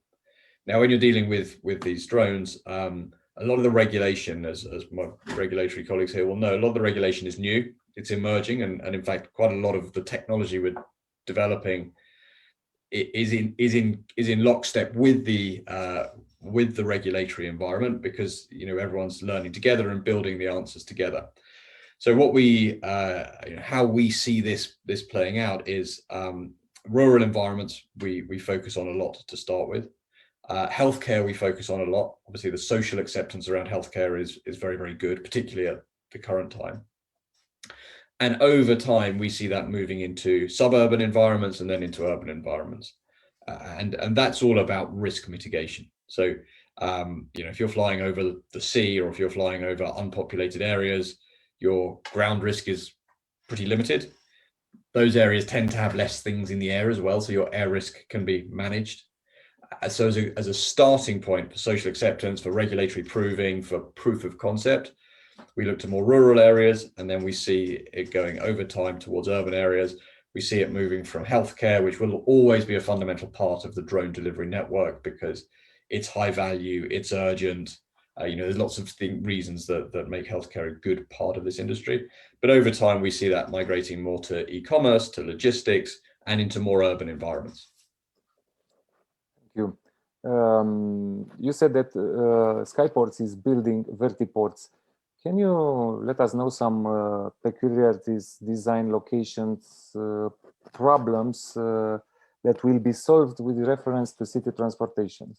Now, when you're dealing with these drones, a lot of the regulation, as my regulatory colleagues here will know, a lot of the regulation is new, it's emerging, and in fact, quite a lot of the technology we're developing is in lockstep with the regulatory environment, because everyone's learning together and building the answers together. So what we how we see this playing out is rural environments we focus on a lot to start with. Healthcare we focus on a lot. Obviously, the social acceptance around healthcare is very, very good, particularly at the current time. And over time, we see that moving into suburban environments and then into urban environments. And that's all about risk mitigation. So, if you're flying over the sea, or if you're flying over unpopulated areas, your ground risk is pretty limited. Those areas tend to have less things in the air as well, so your air risk can be managed. So as a starting point for social acceptance, for regulatory proving, for proof of concept, we look to more rural areas, and then we see it going over time towards urban areas. We see it moving from healthcare, which will always be a fundamental part of the drone delivery network because it's high value, it's urgent. There's lots of reasons that make healthcare a good part of this industry. But over time, we see that migrating more to e-commerce, to logistics, and into more urban environments. Thank you. You said that Skyports is building vertiports. Can you let us know some peculiarities, design, locations, problems that will be solved with reference to city transportation?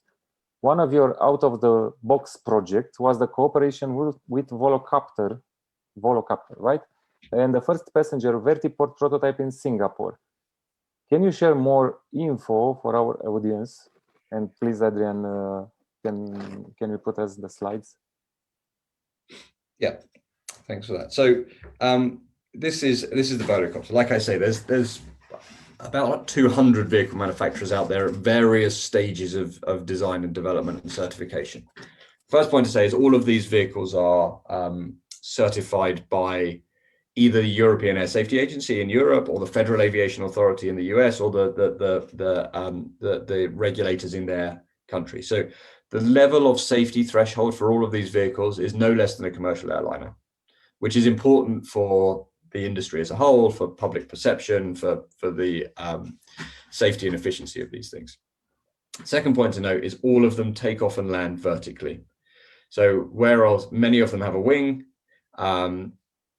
One of your out-of-the-box project was the cooperation with Volocopter, right? And the first passenger vertiport prototype in Singapore. Can you share more info for our audience? And please, Adrian, can you put us the slides? Yeah, thanks for that. So this is the Volocopter. Like I say, there's about 200 vehicle manufacturers out there at various stages of design and development and certification. First point to say is all of these vehicles are certified by either the European Air Safety Agency in Europe, or the Federal Aviation Authority in the US, or the regulators in their country. So the level of safety threshold for all of these vehicles is no less than a commercial airliner, which is important for the industry as a whole, for public perception, for the safety and efficiency of these things. Second point to note is all of them take off and land vertically. So whereas many of them have a wing,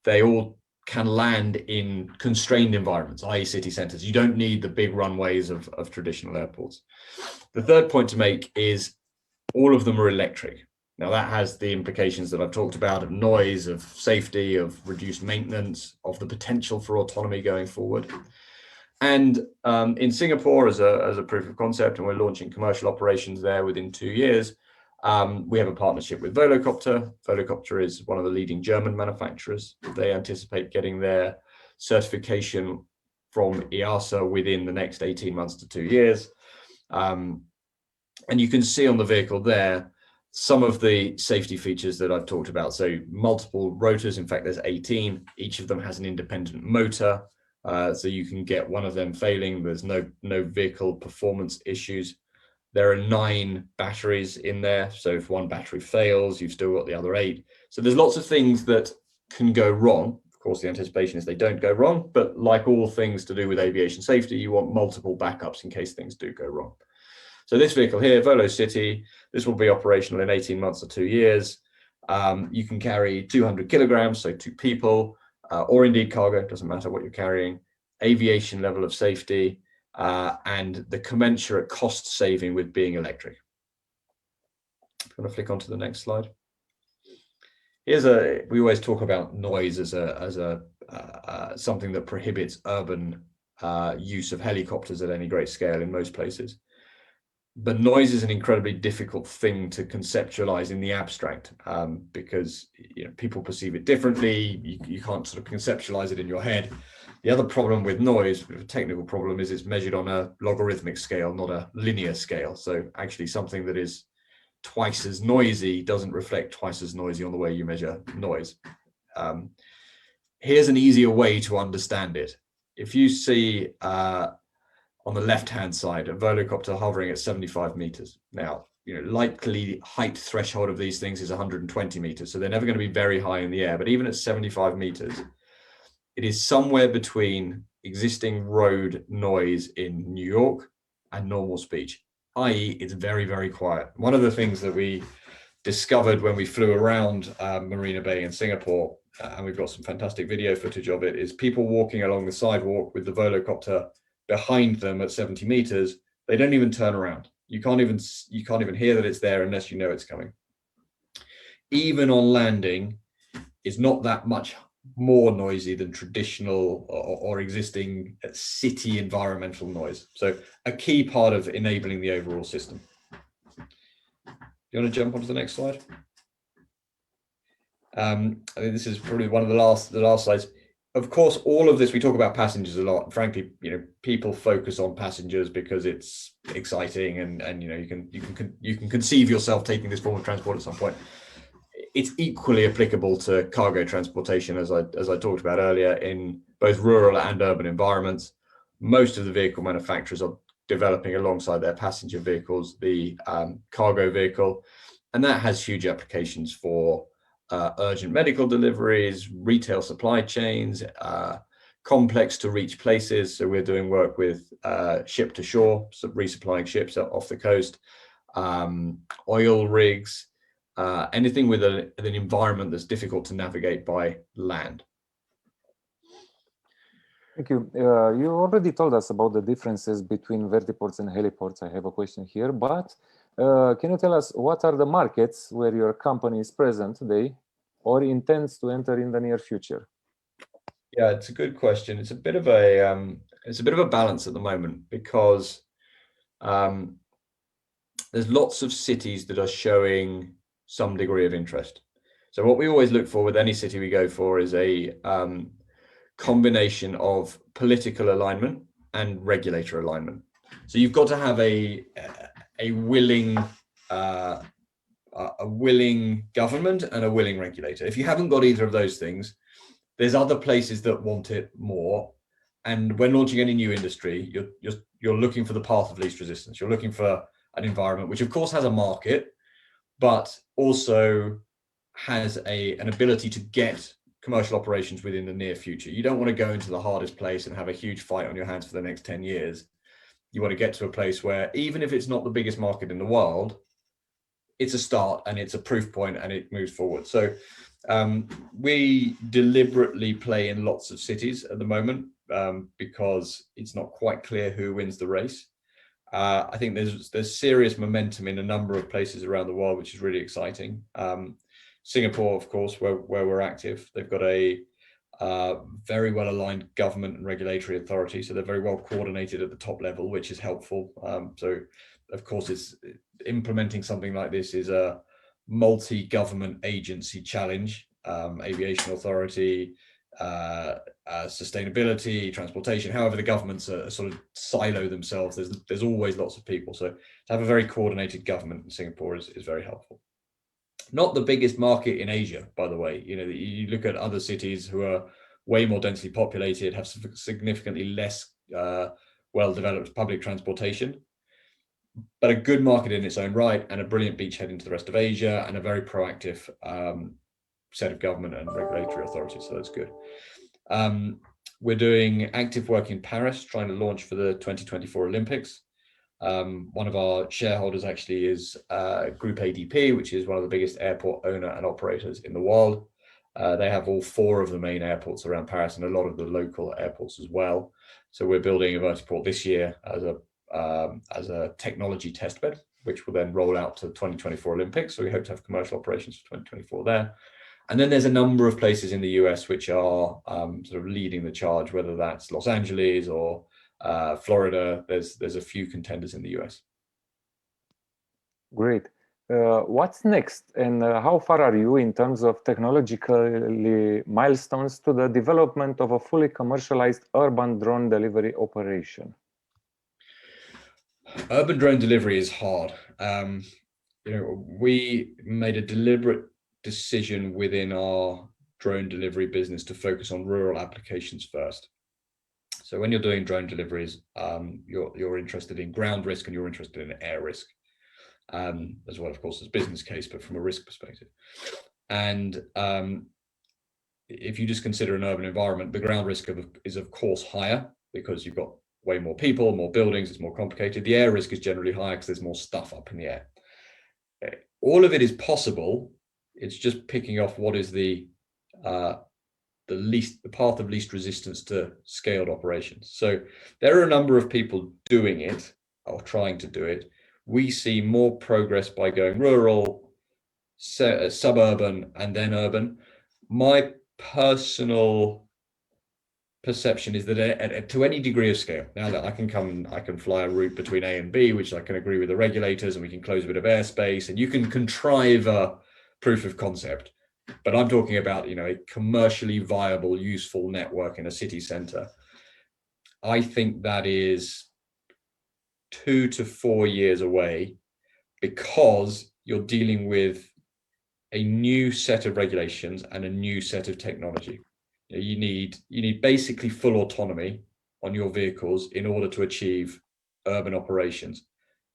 they all can land in constrained environments, i.e. city centers. You don't need the big runways of traditional airports. The third point to make is all of them are electric. Now that has the implications that I've talked about of noise, of safety, of reduced maintenance, of the potential for autonomy going forward. And in Singapore, as a proof of concept, and we're launching commercial operations there within 2 years, we have a partnership with Volocopter. Volocopter is one of the leading German manufacturers. They anticipate getting their certification from EASA within the next 18 months to 2 years. And you can see on the vehicle there some of the safety features that I've talked about. So multiple rotors, in fact, there's 18. Each of them has an independent motor. So you can get one of them failing. There's no vehicle performance issues. There are 9 batteries in there. So if one battery fails, you've still got the other 8. So there's lots of things that can go wrong. Of course, the anticipation is they don't go wrong, but like all things to do with aviation safety, you want multiple backups in case things do go wrong. So this vehicle here, VoloCity, this will be operational in 18 months to 2 years. You can carry 200 kilograms, so 2 people, or indeed cargo, doesn't matter what you're carrying, aviation level of safety, and the commensurate cost saving with being electric. I'm going to flick onto the next slide. We always talk about noise as something that prohibits urban use of helicopters at any great scale in most places. But noise is an incredibly difficult thing to conceptualize in the abstract, because people perceive it differently. You can't sort of conceptualize it in your head. The other problem with noise, a technical problem, is it's measured on a logarithmic scale, not a linear scale. So actually something that is twice as noisy doesn't reflect twice as noisy on the way you measure noise. Here's an easier way to understand it. If you see on the left-hand side a volocopter hovering at 75 meters. Now, likely height threshold of these things is 120 meters, so they're never going to be very high in the air. But even at 75 meters, it is somewhere between existing road noise in New York and normal speech, i.e. it's very, very quiet. One of the things that we discovered when we flew around Marina Bay in Singapore, and we've got some fantastic video footage of it, is people walking along the sidewalk with the volocopter behind them at 70 meters. They don't even turn around. You can't even hear that it's there unless you know it's coming. Even on landing, it's not that much more noisy than traditional or existing city environmental noise. So a key part of enabling the overall system. You want to jump onto the next slide? I think this is probably one of the last slides. Of course, all of this, we talk about passengers a lot. Frankly, people focus on passengers because it's exciting, and you can conceive yourself taking this form of transport at some point. It's equally applicable to cargo transportation, as I talked about earlier, in both rural and urban environments. Most of the vehicle manufacturers are developing alongside their passenger vehicles the cargo vehicle, and that has huge applications for urgent medical deliveries, retail supply chains, complex to reach places. So we're doing work with ship to shore, so resupplying ships off the coast, oil rigs, anything with an environment that's difficult to navigate by land. Thank you. You already told us about the differences between vertiports and heliports. I have a question here, but can you tell us what are the markets where your company is present today or intends to enter in the near future? Yeah, it's a good question. It's a bit of a balance at the moment, because there's lots of cities that are showing some degree of interest. So what we always look for with any city we go for is a combination of political alignment and regulator alignment. So you've got to have a willing government and a willing regulator. If you haven't got either of those things, there's other places that want it more. And when launching any new industry, you're looking for the path of least resistance. You're looking for an environment which, of course, has a market, but also has an ability to get commercial operations within the near future. You don't want to go into the hardest place and have a huge fight on your hands for the next 10 years. You want to get to a place where, even if it's not the biggest market in the world, it's a start and it's a proof point and it moves forward. So we deliberately play in lots of cities at the moment because it's not quite clear who wins the race. I think there's serious momentum in a number of places around the world, which is really exciting. Singapore, of course, where we're active, they've got a very well aligned government and regulatory authority, so they're very well coordinated at the top level, which is helpful. So, of course, it's implementing something like this is a multi-government agency challenge. Aviation authority, sustainability, transportation, however the governments sort of silo themselves, there's always lots of people. So to have a very coordinated government in Singapore is very helpful. Not the biggest market in Asia, by the way. You look at other cities who are way more densely populated, have significantly less well-developed public transportation, but a good market in its own right, and a brilliant beachhead into the rest of Asia, and a very proactive set of government and regulatory authorities. So that's good. We're doing active work in Paris, trying to launch for the 2024 Olympics. One of our shareholders actually is Group ADP, which is one of the biggest airport owner and operators in the world. They have all 4 of the main airports around Paris and a lot of the local airports as well. So we're building a vertiport this year as a technology testbed, which will then roll out to the 2024 Olympics. So we hope to have commercial operations for 2024 there. And then there's a number of places in the US which are sort of leading the charge, whether that's Los Angeles or Florida. There's a few contenders in the US. Great. What's next, and how far are you in terms of technologically milestones to the development of a fully commercialized urban drone delivery operation? Urban drone delivery is hard. We made a deliberate decision within our drone delivery business to focus on rural applications first. So when you're doing drone deliveries, you're interested in ground risk and you're interested in air risk, as well, of course, as business case, but from a risk perspective. And if you just consider an urban environment, the ground risk is of course higher because you've got way more people, more buildings, it's more complicated. The air risk is generally higher because there's more stuff up in the air. All of it is possible. It's just picking off what is the path of least resistance to scaled operations. So there are a number of people doing it or trying to do it. We see more progress by going rural, suburban, and then urban. My personal perception is that to any degree of scale, now that I can fly a route between A and B, which I can agree with the regulators, and we can close a bit of airspace, and you can contrive a proof of concept. But I'm talking about, a commercially viable, useful network in a city center. I think that is 2 to 4 years away because you're dealing with a new set of regulations and a new set of technology. You need basically full autonomy on your vehicles in order to achieve urban operations.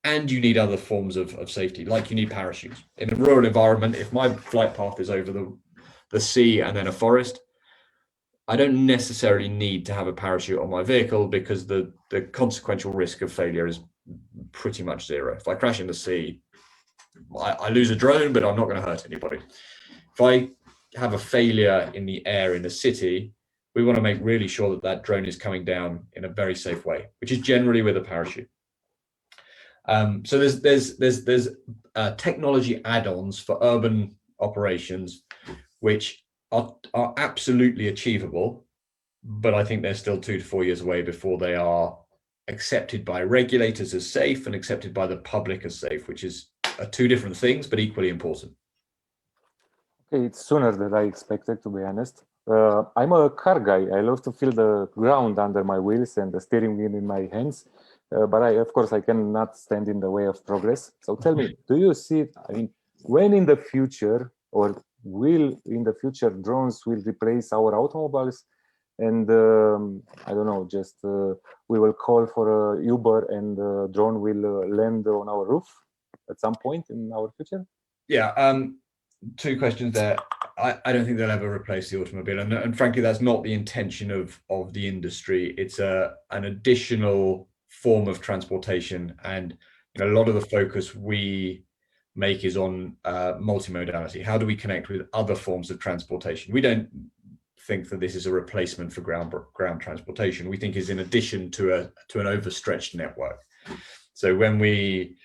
And you need other forms of safety, like you need parachutes. In a rural environment, if my flight path is over the sea and then a forest, I don't necessarily need to have a parachute on my vehicle because the consequential risk of failure is pretty much zero. If I crash in the sea, I lose a drone, but I'm not going to hurt anybody. If I have a failure in the air in a city, we want to make really sure that that drone is coming down in a very safe way, which is generally with a parachute. So there's technology add-ons for urban operations, which are absolutely achievable, but I think they're still 2 to 4 years away before they are accepted by regulators as safe and accepted by the public as safe, which are 2 different things, but equally important. Okay, it's sooner than I expected, to be honest. I'm a car guy. I love to feel the ground under my wheels and the steering wheel in my hands. But of course, I cannot stand in the way of progress. So tell me, do you see, when in the future, or will in the future, drones will replace our automobiles? And I don't know, just we will call for a Uber and the drone will land on our roof at some point in our future? Yeah, 2 questions there. I don't think they'll ever replace the automobile, and frankly, that's not the intention of the industry. It's an additional form of transportation, and a lot of the focus we make is on multimodality. How do we connect with other forms of transportation? We don't think that this is a replacement for ground transportation. We think is in addition to an overstretched network. So when we,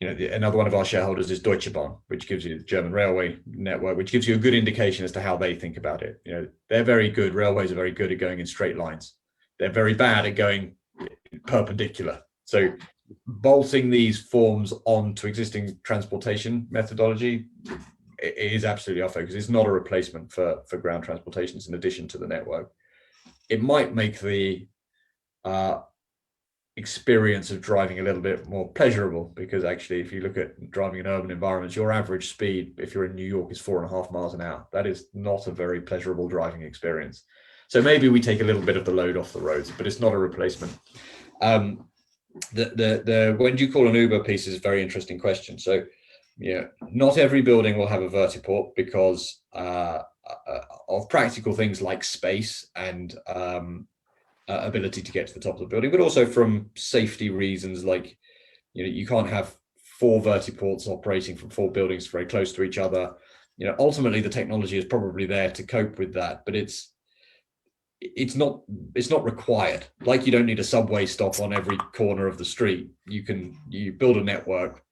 another one of our shareholders is Deutsche Bahn, which gives you the German railway network, which gives you a good indication as to how they think about it. They're very good. Railways are very good at going in straight lines. They're very bad at going perpendicular. So bolting these forms onto existing transportation methodology is absolutely our focus. It's not a replacement for ground transportation. It's in addition to the network. It might make the experience of driving a little bit more pleasurable, because actually, if you look at driving in urban environments, your average speed, if you're in New York, is 4.5 miles an hour. That is not a very pleasurable driving experience. So maybe we take a little bit of the load off the roads, but it's not a replacement. The when do you call an Uber piece is a very interesting question. So, not every building will have a vertiport because of practical things like space and ability to get to the top of the building, but also from safety reasons, like you can't have 4 vertiports operating from 4 buildings very close to each other. Ultimately the technology is probably there to cope with that, but it's not required. Like you don't need a subway stop on every corner of the street. You build a network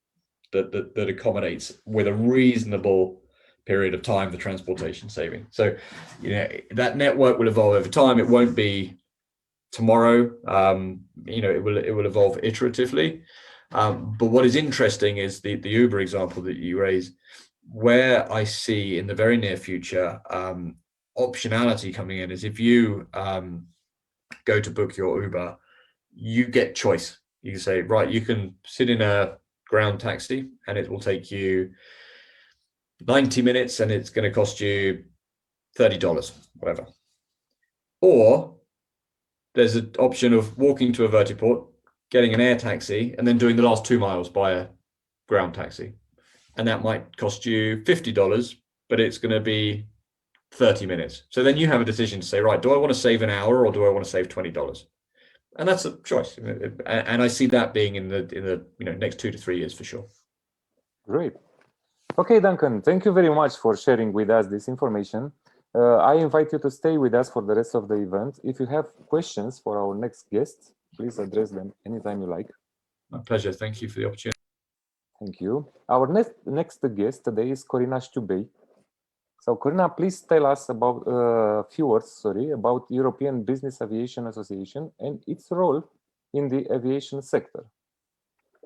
that accommodates with a reasonable period of time the transportation saving. So that network will evolve over time. It won't be tomorrow. It will evolve iteratively. But what is interesting is the Uber example that you raise, where I see in the very near future optionality coming in is if you go to book your Uber, you get choice. You can say, right, you can sit in a ground taxi and it will take you 90 minutes and it's going to cost you $30, whatever. Or there's an option of walking to a vertiport, getting an air taxi, and then doing the last 2 miles by a ground taxi. And that might cost you $50, but it's going to be 30 minutes. So then you have a decision to say, right, do I want to save an hour or do I want to save $20? And that's a choice. And I see that being in the next 2 to 3 years for sure. Great. Okay, Duncan, thank you very much for sharing with us this information. I invite you to stay with us for the rest of the event. If you have questions for our next guests, please address them anytime you like. My pleasure. Thank you for the opportunity. Thank you. Our next guest today is Corina Știubei. So Corina, please tell us about few words, about European Business Aviation Association and its role in the aviation sector.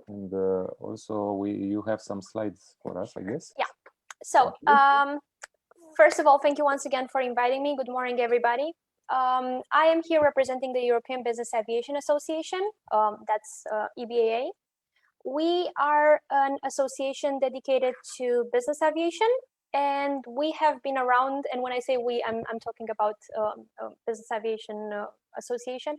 And also you have some slides for us, I guess. Yeah. So first of all, thank you once again for inviting me. Good morning, everybody. I am here representing the European Business Aviation Association. That's EBAA. We are an association dedicated to business aviation, and we have been around, and when I say we, I'm talking about Business Aviation Association,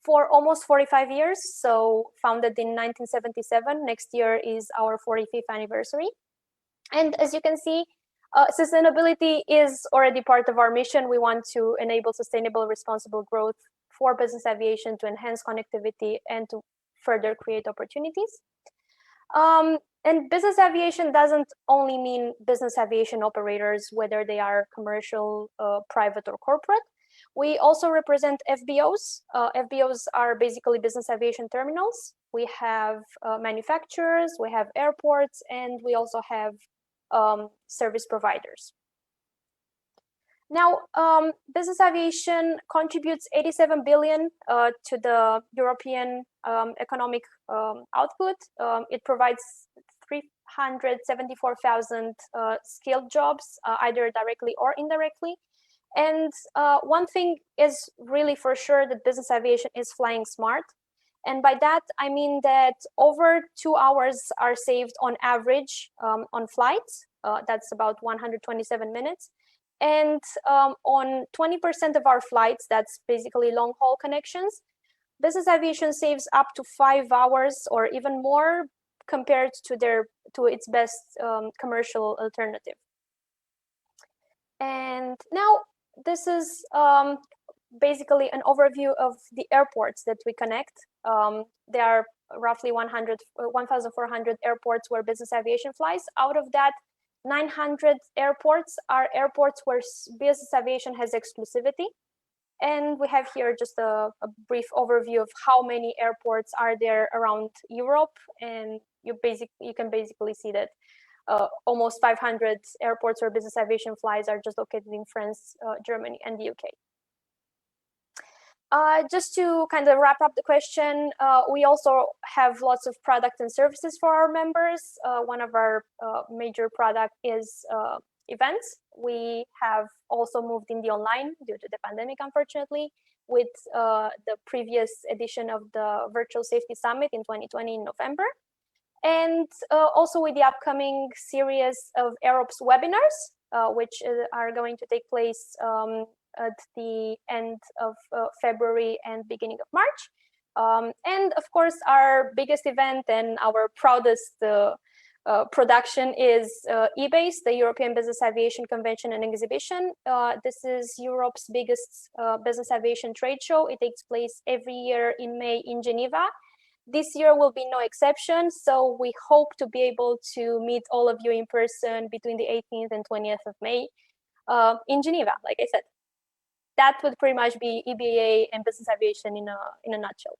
for almost 45 years. So founded in 1977, next year is our 45th anniversary. And as you can see, sustainability is already part of our mission. We want to enable sustainable, responsible growth for business aviation to enhance connectivity and to further create opportunities. And business aviation doesn't only mean business aviation operators, whether they are commercial, private, or corporate. We also represent FBOs. FBOs are basically business aviation terminals. We have manufacturers, we have airports, and we also have service providers. Now, business aviation contributes 87 billion to the European economic output. It provides 374,000 skilled jobs, either directly or indirectly. And one thing is really for sure that business aviation is flying smart. And by that, I mean that over 2 hours are saved on average on flights. That's about 127 minutes. And on 20% of our flights, that's basically long haul connections, business aviation saves up to 5 hours or even more compared to its best commercial alternative. And now this is basically an overview of the airports that we connect. There are roughly 1,400 airports where business aviation flies. Out of that, 900 airports are airports where business aviation has exclusivity. And we have here just a brief overview of how many airports are there around Europe. And you can basically see that almost 500 airports where business aviation flies are just located in France, Germany, and the UK. Just to kind of wrap up the question, we also have lots of products and services for our members. One of our major product is events. We have also moved in the online due to the pandemic, unfortunately, with the previous edition of the Virtual Safety Summit in 2020 in November. And also with the upcoming series of Aerops webinars, which are going to take place at the end of February and beginning of March. And of course, our biggest event and our proudest production is EBACE, the European Business Aviation Convention and Exhibition. This is Europe's biggest business aviation trade show. It takes place every year in May in Geneva. This year will be no exception, so we hope to be able to meet all of you in person between the 18th and 20th of May in Geneva, like I said. That would pretty much be EBAA and business aviation in a nutshell.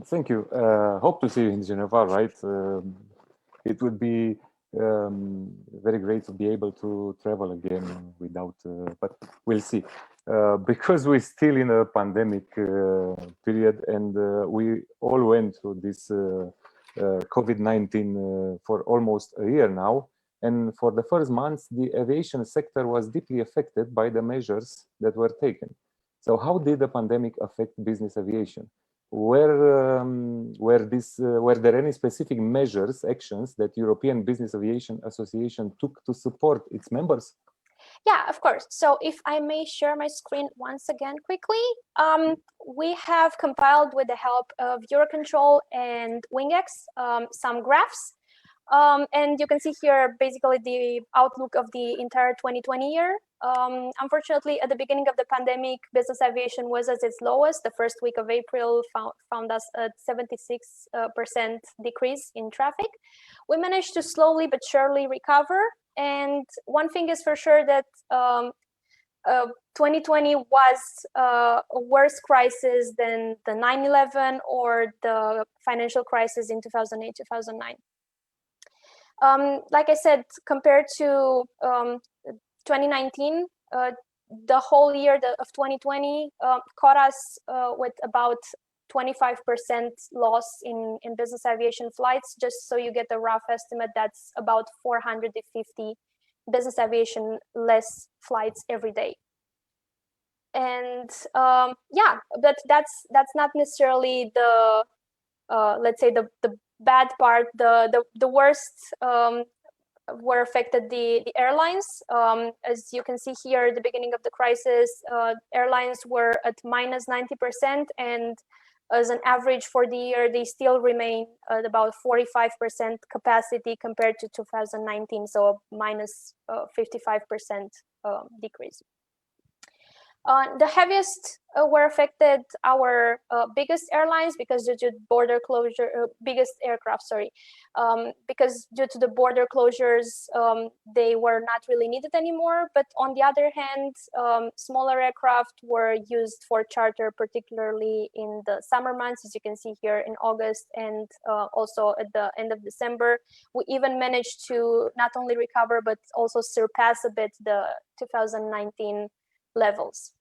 Thank you. Hope to see you in Geneva, right? It would be very great to be able to travel again without, but we'll see. because we're still in a pandemic period, and we all went through this COVID-19 for almost a year now. And for the first months, the aviation sector was deeply affected by the measures that were taken. So how did the pandemic affect business aviation? Were there any specific measures, actions that European Business Aviation Association took to support its members? Yeah, of course. So if I may share my screen once again quickly, we have compiled with the help of Eurocontrol and WingX some graphs. And you can see here basically the outlook of the entire 2020 year. Unfortunately, at the beginning of the pandemic, business aviation was at its lowest. The first week of April found us at 76% decrease in traffic. We managed to slowly but surely recover. And one thing is for sure that 2020 was a worse crisis than the 9/11 or the financial crisis in 2008, 2009. Like I said, compared to 2019, the whole year of 2020 caught us with about 25% loss in business aviation flights. Just so you get a rough estimate, that's about 450 business aviation less flights every day. And yeah, but that's not necessarily the let's say the bad part. The worst were affected the airlines. As you can see here, at the beginning of the crisis, airlines were at minus 90%, and as an average for the year, they still remain at about 45% capacity compared to 2019, so a minus 55% decrease. The heaviest were affected our biggest airlines, because due to border closure, biggest aircraft, sorry, because due to the border closures, they were not really needed anymore. But on the other hand, smaller aircraft were used for charter, particularly in the summer months, as you can see here in August, and also at the end of December. We even managed to not only recover, but also surpass a bit the 2019 levels.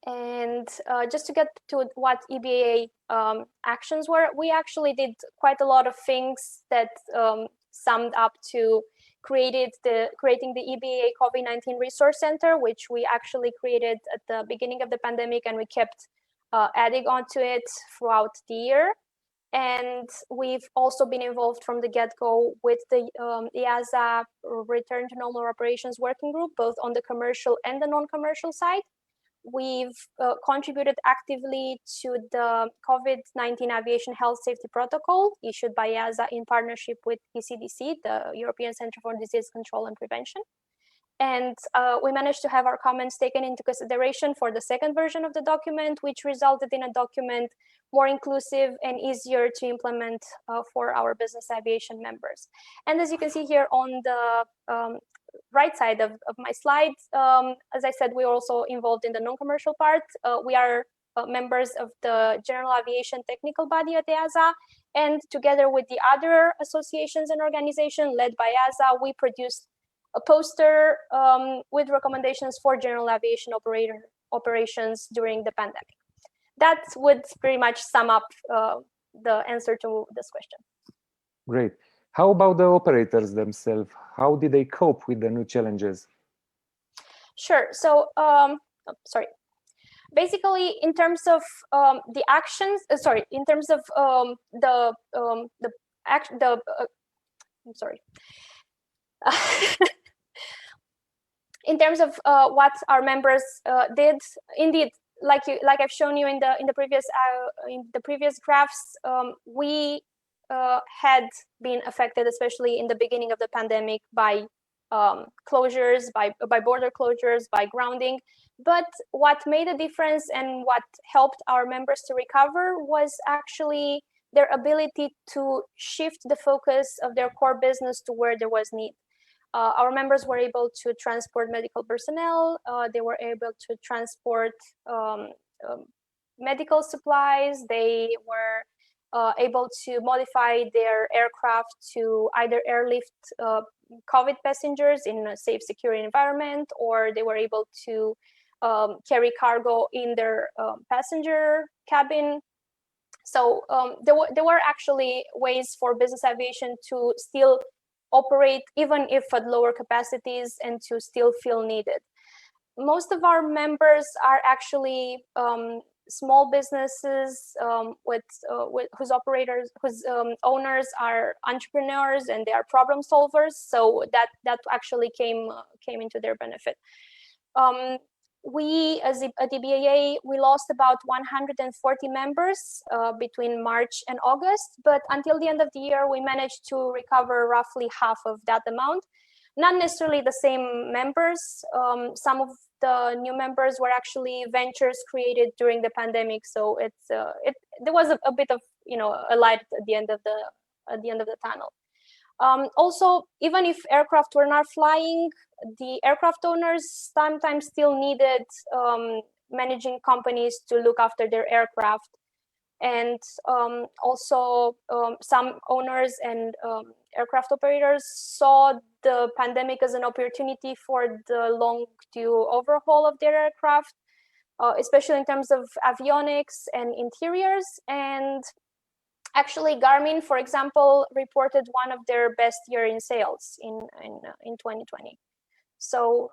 And just to get to what EBA actions were, we actually did quite a lot of things that summed up to creating the EBA COVID-19 Resource Center, which we actually created at the beginning of the pandemic, and we kept adding on to it throughout the year. And we've also been involved from the get-go with the EASA Return to Normal Operations Working Group, both on the commercial and the non-commercial side. We've contributed actively to the COVID-19 Aviation Health Safety Protocol issued by EASA in partnership with ECDC, the European Center for Disease Control and Prevention. And we managed to have our comments taken into consideration for the second version of the document, which resulted in a document more inclusive and easier to implement for our business aviation members. And as you can see here on the right side of my slides, as I said, we're also involved in the non-commercial part. We are members of the General Aviation Technical Body at EASA, and together with the other associations and organizations led by EASA, we produced a poster with recommendations for general aviation operations during the pandemic. That would pretty much sum up the answer to this question. Great. How about the operators themselves? How did they cope with the new challenges? Sure. So, sorry. Basically, in terms of the actions, in terms of I'm sorry. In terms of what our members did, indeed, like I've shown you in the previous graphs, we had been affected, especially in the beginning of the pandemic, by closures, by border closures, by grounding. But what made a difference and what helped our members to recover was actually their ability to shift the focus of their core business to where there was need. Our members were able to transport medical personnel. They were able to transport medical supplies. They were able to modify their aircraft to either airlift COVID passengers in a safe, secure environment, or they were able to carry cargo in their passenger cabin. So there were actually ways for business aviation to still operate even if at lower capacities and to still feel needed. Most of our members are actually small businesses with whose owners are entrepreneurs and they are problem solvers. So that actually came into their benefit. We, as a DBAA, we lost about 140 members between March and August, but until the end of the year, we managed to recover roughly half of that amount. Not necessarily the same members. Some of the new members were actually ventures created during the pandemic, so there was a bit of a light at the end of the tunnel. Also, even if aircraft were not flying, the aircraft owners sometimes still needed managing companies to look after their aircraft. And also some owners and aircraft operators saw the pandemic as an opportunity for the long due overhaul of their aircraft, especially in terms of avionics and interiors. And actually, Garmin, for example, reported one of their best year in sales in 2020. So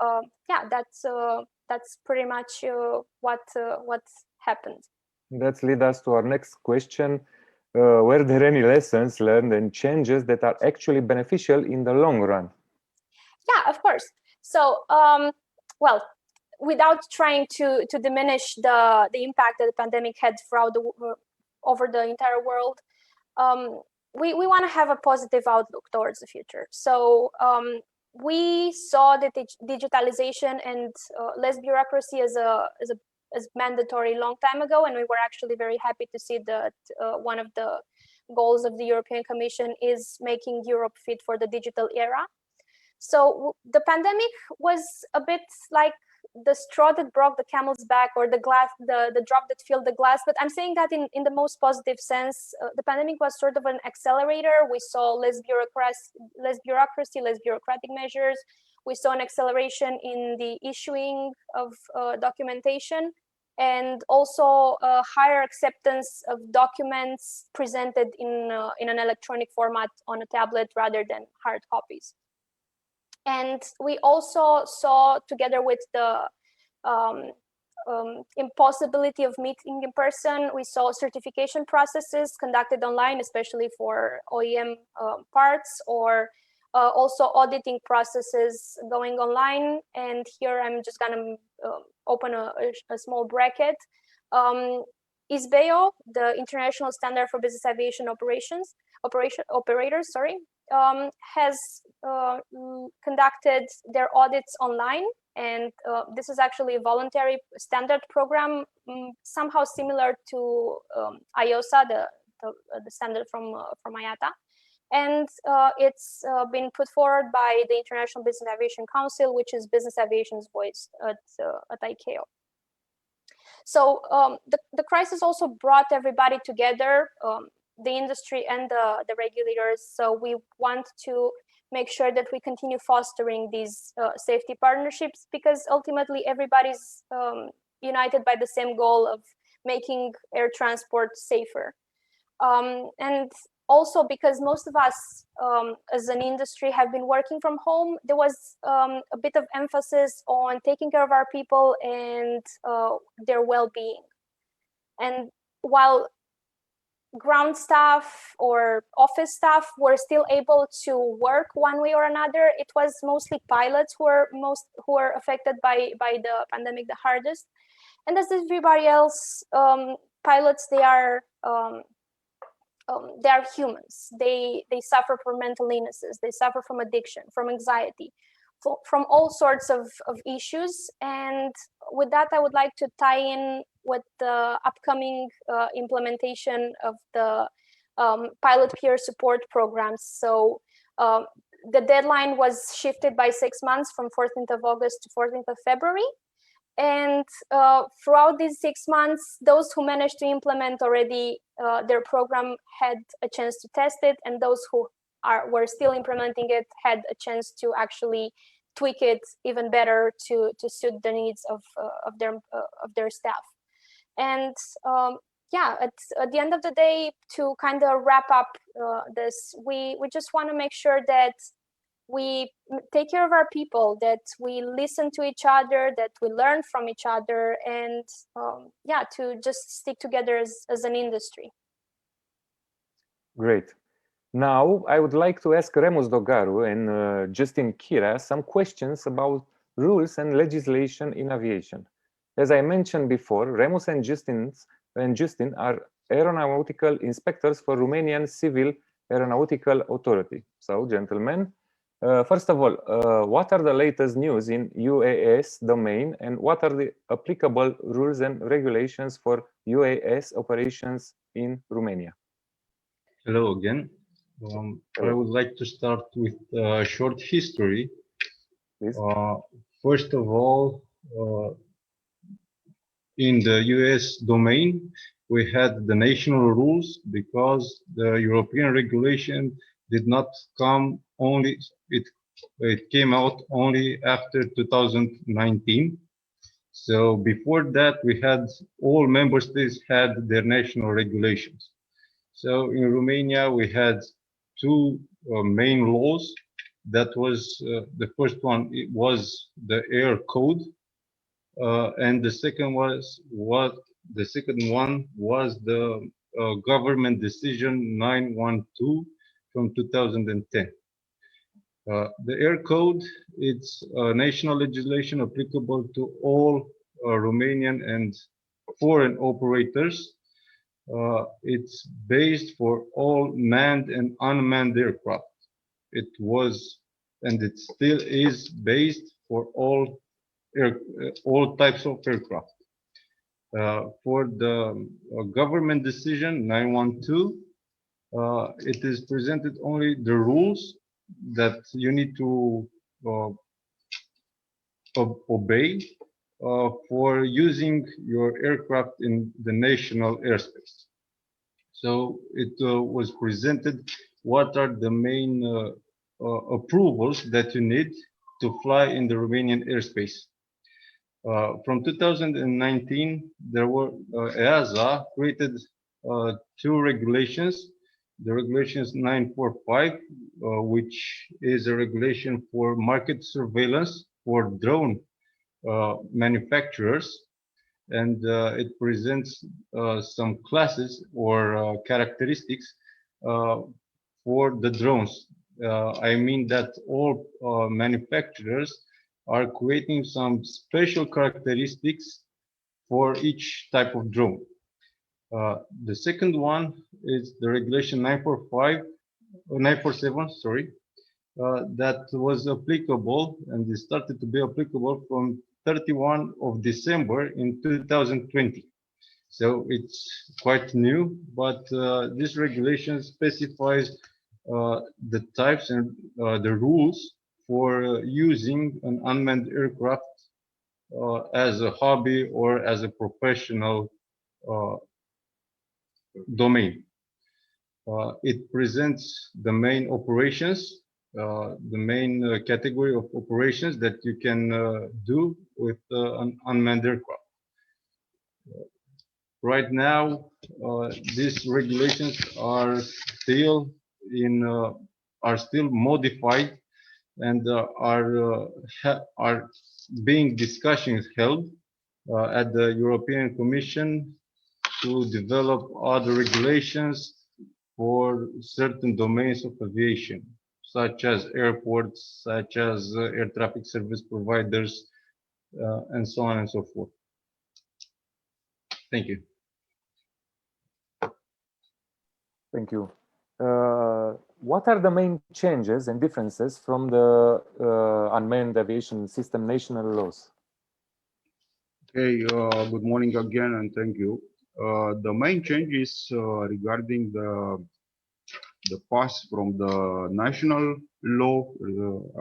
yeah, that's pretty much what happened. That leads us to our next question. Were there any lessons learned and changes that are actually beneficial in the long run? Yeah, of course. So, well, without trying to diminish the impact that the pandemic had throughout over the entire world, we want to have a positive outlook towards the future. So we saw that digitalization and less bureaucracy as mandatory long time ago, and we were actually very happy to see that one of the goals of the European Commission is making Europe fit for the digital era. So the pandemic was a bit like the straw that broke the camel's back, or the drop that filled the glass. But I'm saying that in the most positive sense. The pandemic was sort of an accelerator. We saw less bureaucracy, less bureaucratic measures. We saw an acceleration in the issuing of documentation, and also a higher acceptance of documents presented in an electronic format on a tablet rather than hard copies. And we also saw, together with the impossibility of meeting in person, we saw certification processes conducted online, especially for OEM parts, or also auditing processes going online. And here I'm just going to open a small bracket. ISBEO, the International Standard for Business Aviation Operators, has conducted their audits online, and this is actually a voluntary standard program, somehow similar to IOSA, the standard from IATA. And it's been put forward by the International Business Aviation Council, which is business aviation's voice at ICAO. So the crisis also brought everybody together, the industry and the regulators. So we want to make sure that we continue fostering these safety partnerships, because ultimately everybody's united by the same goal of making air transport safer. And also because most of us as an industry have been working from home, there was a bit of emphasis on taking care of our people and their well-being. And while ground staff or office staff were still able to work one way or another, it was mostly pilots who were affected by the pandemic the hardest. And as everybody else, pilots, they are humans. They suffer from mental illnesses. They suffer from addiction, from anxiety, from all sorts of issues. And with that, I would like to tie in with the upcoming implementation of the pilot peer support programs. So the deadline was shifted by 6 months, from 14th of August to 14th of February. And throughout these 6 months, those who managed to implement already their program had a chance to test it, and those who were still implementing it had a chance to actually tweak it even better to suit the needs of their staff. And yeah, at the end of the day, to kind of wrap up this, we just want to make sure that we take care of our people, that we listen to each other, that we learn from each other, and yeah, to just stick together as an industry. Great. Now, I would like to ask Remus Dogaru and Justin Kira some questions about rules and legislation in aviation. As I mentioned before, Remus and Justin are aeronautical inspectors for Romanian Civil Aeronautical Authority. So, gentlemen, first of all, what are the latest news in UAS domain, and what are the applicable rules and regulations for UAS operations in Romania? Hello again. I would like to start with a short history. First of all, in the US domain, we had the national rules because the European regulation did not come only, it came out only after 2019. So before that, we had all member states had their national regulations. So in Romania, we had two main laws. That was the first one. It was the Air Code, and the second one was the Government Decision 912 from 2010. The Air Code, it's national legislation applicable to all Romanian and foreign operators. It's based for all manned and unmanned aircraft. It was, and it still is, based for all types of aircraft. For the government decision 912, it is presented only the rules that you need to obey for using your aircraft in the national airspace. So it was presented what are the main approvals that you need to fly in the Romanian airspace. From 2019, there were EASA created two regulations. The regulations 945, which is a regulation for market surveillance for drone manufacturers, and it presents some classes or characteristics for the drones. I mean that all manufacturers are creating some special characteristics for each type of drone. The second one is the regulation 947, sorry, that was applicable, and it started to be applicable from 31 of December in 2020. So it's quite new, but this regulation specifies the types and the rules for using an unmanned aircraft as a hobby or as a professional domain. It presents the main operations, the main category of operations that you can do with an unmanned aircraft. Right now, these regulations are still modified, and are being discussions held at the European Commission to develop other regulations for certain domains of aviation, such as airports, such as air traffic service providers, and so on and so forth. Thank you. Thank you. What are the main changes and differences from the unmanned aviation system national laws? Okay, good morning again, and thank you. The main changes regarding the pass from the national law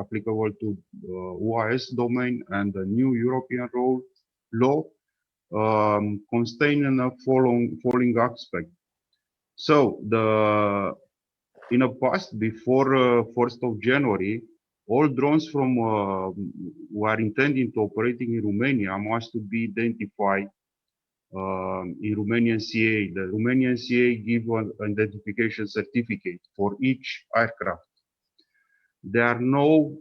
applicable to UAS domain and the new European law contain a following aspect. So in the past, before 1st of January, All drones from who are intending to operating in Romania must to be identified in Romanian CA. The Romanian CA give an identification certificate for each aircraft. There are no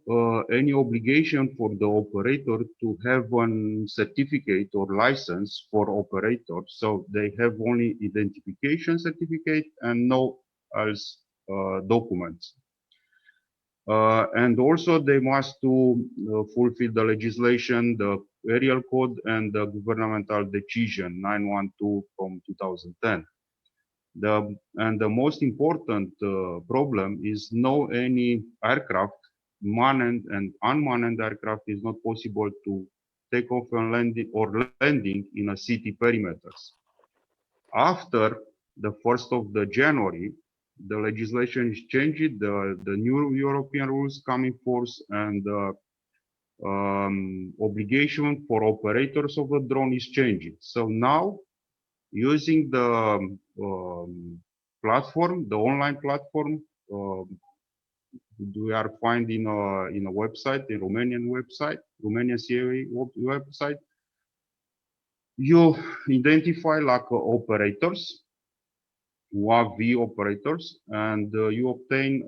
any obligation for the operator to have one certificate or license for operator. So they have only identification certificate and no else documents. And also they must to fulfill the legislation, the aerial code and the governmental decision 912 from 2010. The most important problem is no any aircraft, manned and unmanned aircraft is not possible to take off and landing in a city perimeters. After the 1st of the January, the legislation is changed, the new European rules come in force, and the obligation for operators of the drone is changing. So now, using the platform, the online platform, we are finding in a website, the Romanian website, Romanian CAA website. You identify like operators, UAV operators, and you obtain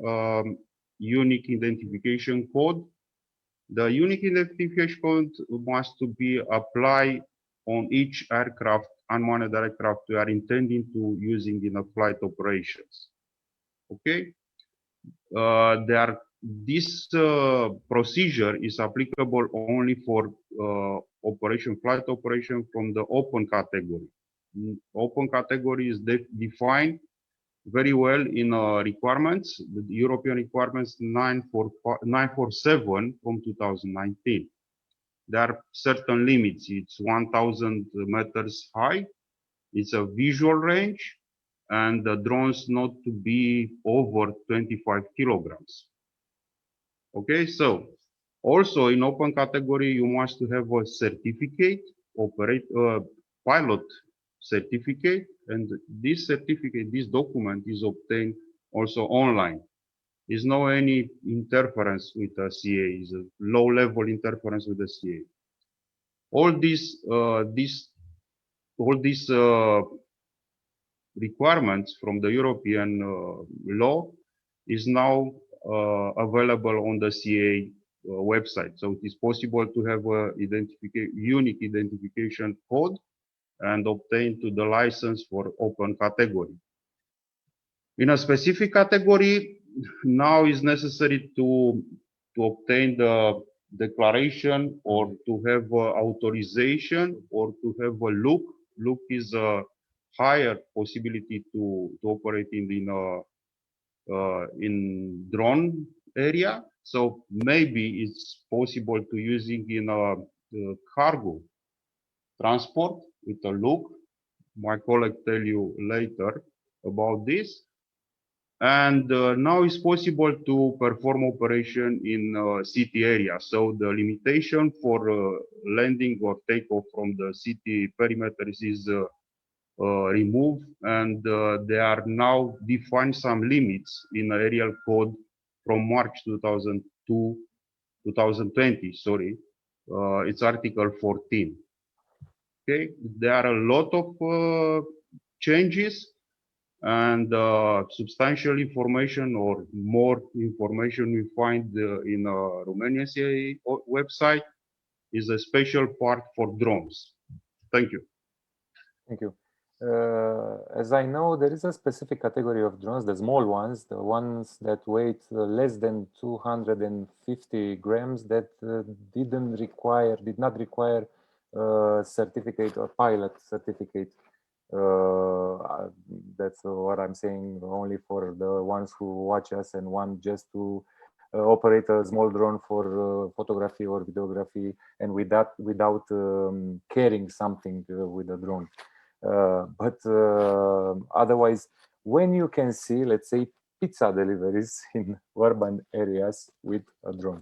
unique identification code. The unique identification code must to be applied on each aircraft, unmanned aircraft we are intending to using in a flight operations. Okay, this procedure is applicable only for flight operation from the open category. Open category is defined very well in requirements, the European requirements 947 from 2019. There are certain limits. It's 1,000 meters high. It's a visual range, and the drones not to be over 25 kilograms. Okay, so also in open category, you must have a certificate, pilot certificate, and this certificate, this document is obtained also online. There's no any interference with the CA, is a low-level interference with the CA. All these requirements from the European law is now available on the CA website. So it is possible to have a unique identification code and obtain to the license for open category. In a specific category, now is necessary to obtain the declaration or to have authorization or to have a look. Look is a higher possibility to operate in drone area. So maybe it's possible to using in a cargo transport with a look. My colleague tell you later about this. And now it's possible to perform operation in city area. So the limitation for landing or takeoff from the city perimeters is removed, and there are now defined some limits in aerial code from March 2020. Sorry, it's Article 14. Okay, there are a lot of changes, and substantial information or more information we find in Romanian CAA website is a special part for drones. Thank you. Thank you. As I know, there is a specific category of drones, the small ones, the ones that weigh less than 250 grams that did not require certificate or pilot certificate. That's what I'm saying, only for the ones who watch us and want just to operate a small drone for photography or videography, and without carrying something with a drone. But otherwise, when you can see, let's say, pizza deliveries in urban areas with a drone?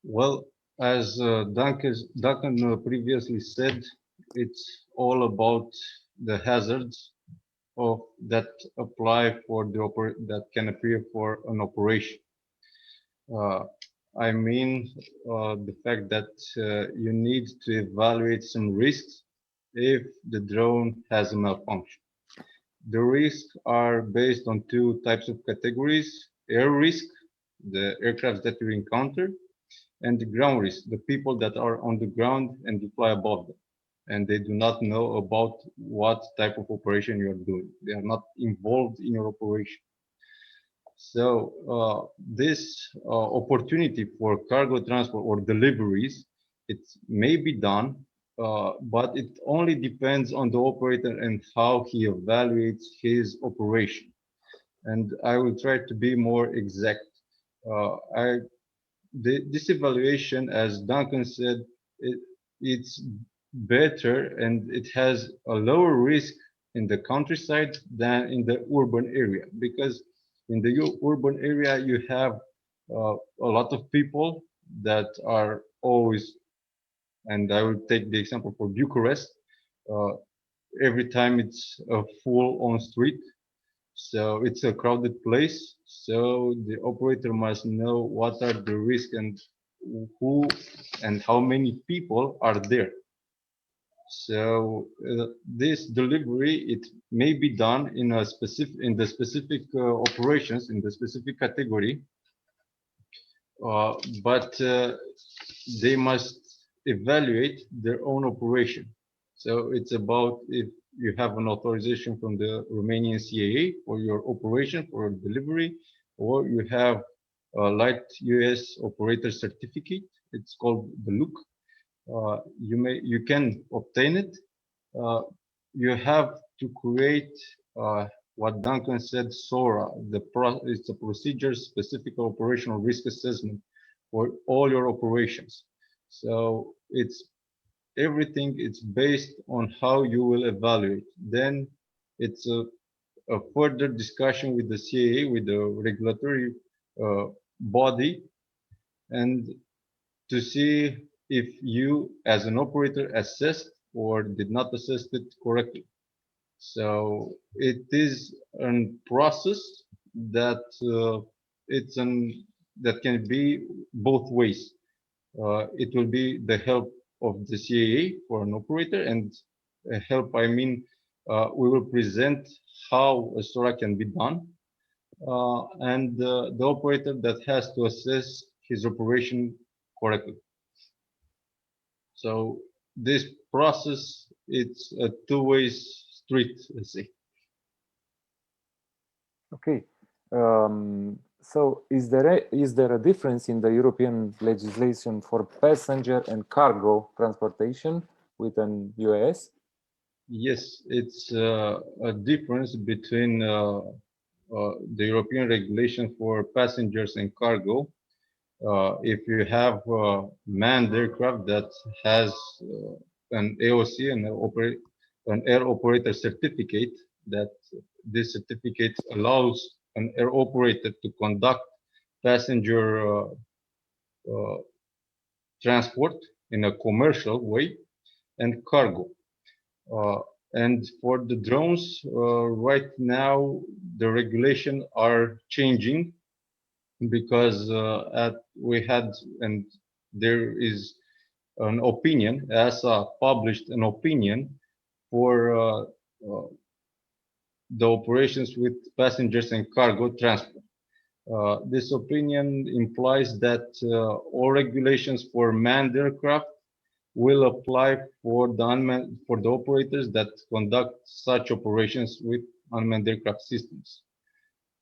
Well, as Duncan previously said, it's all about the hazards that apply for that can appear for an operation. I mean the fact that you need to evaluate some risks if the drone has a malfunction. The risks are based on two types of categories: air risk, the aircrafts that you encounter, and the ground risk, the people that are on the ground and you fly above them, and they do not know about what type of operation you're doing. They are not involved in your operation. So this opportunity for cargo transport or deliveries, it may be done, but it only depends on the operator and how he evaluates his operation. And I will try to be more exact. This evaluation, as Duncan said, it's better and it has a lower risk in the countryside than in the urban area, because in the urban area you have a lot of people that are always, and I will take the example for Bucharest, every time it's a full on street, so it's a crowded place, so the operator must know what are the risks and who and how many people are there. So this delivery, it may be done in a specific, in the specific operations, in the specific category, but they must evaluate their own operation. So it's about if you have an authorization from the Romanian CAA for your operation, for delivery, or you have a light US operator certificate. It's called the LOOC. You can obtain it. You have to create what Duncan said, SORA. It's a procedure-specific operational risk assessment for all your operations. So it's everything. It's based on how you will evaluate. Then it's a further discussion with the CAA, with the regulatory body, and to see if you as an operator assessed or did not assess it correctly. So it is a process that that can be both ways. It will be the help of the CAA for an operator, and help, I mean, we will present how a SORA can be done, and the operator that has to assess his operation correctly. So this process, it's a two-way street, let's say. Okay. So is there a difference in the European legislation for passenger and cargo transportation with an UAS? Yes, it's a difference between the European regulation for passengers and cargo. If you have a manned aircraft that has an AOC, an air operator certificate, that this certificate allows an air operator to conduct passenger transport in a commercial way, and cargo. And for the drones, right now the regulation are changing, because we had, and there is an opinion, EASA published an opinion for the operations with passengers and cargo transport. This opinion implies that all regulations for manned aircraft will apply for the operators that conduct such operations with unmanned aircraft systems.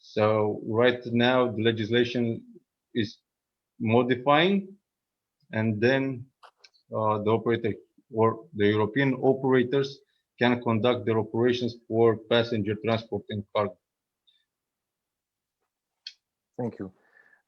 So right now the legislation is modifying, and then the operator or the European operators can conduct their operations for passenger transport and cargo. Thank you.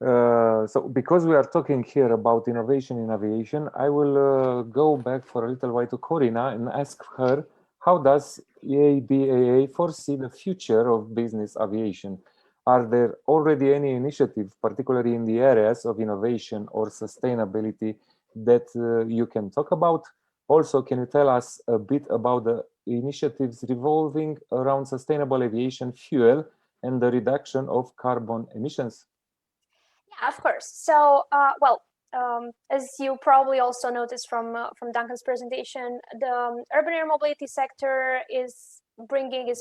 So because we are talking here about innovation in aviation, I will go back for a little while to Corina and ask her, how does EABAA foresee the future of business aviation? Are there already any initiatives, particularly in the areas of innovation or sustainability, that you can talk about? Also, can you tell us a bit about the initiatives revolving around sustainable aviation fuel and the reduction of carbon emissions? Yeah, of course. So, as you probably also noticed from Duncan's presentation, the urban air mobility sector is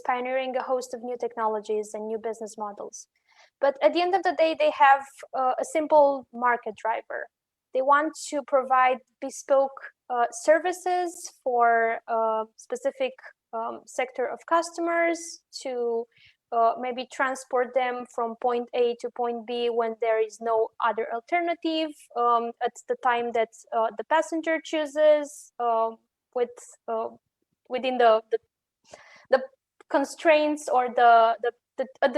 pioneering a host of new technologies and new business models. But at the end of the day, they have a simple market driver. They want to provide bespoke services for a specific sector of customers to maybe transport them from point A to point B when there is no other alternative at the time that the passenger chooses within the constraints or the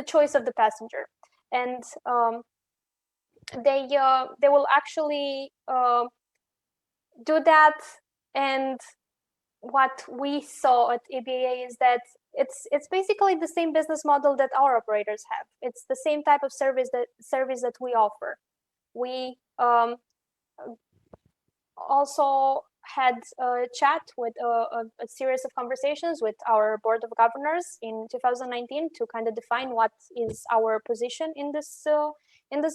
choice of the passenger. And they will actually do that. And what we saw at EBA is that it's basically the same business model that our operators have. It's the same type of service that we offer. We also had a chat with a series of conversations with our board of governors in 2019 to kind of define what is our position in this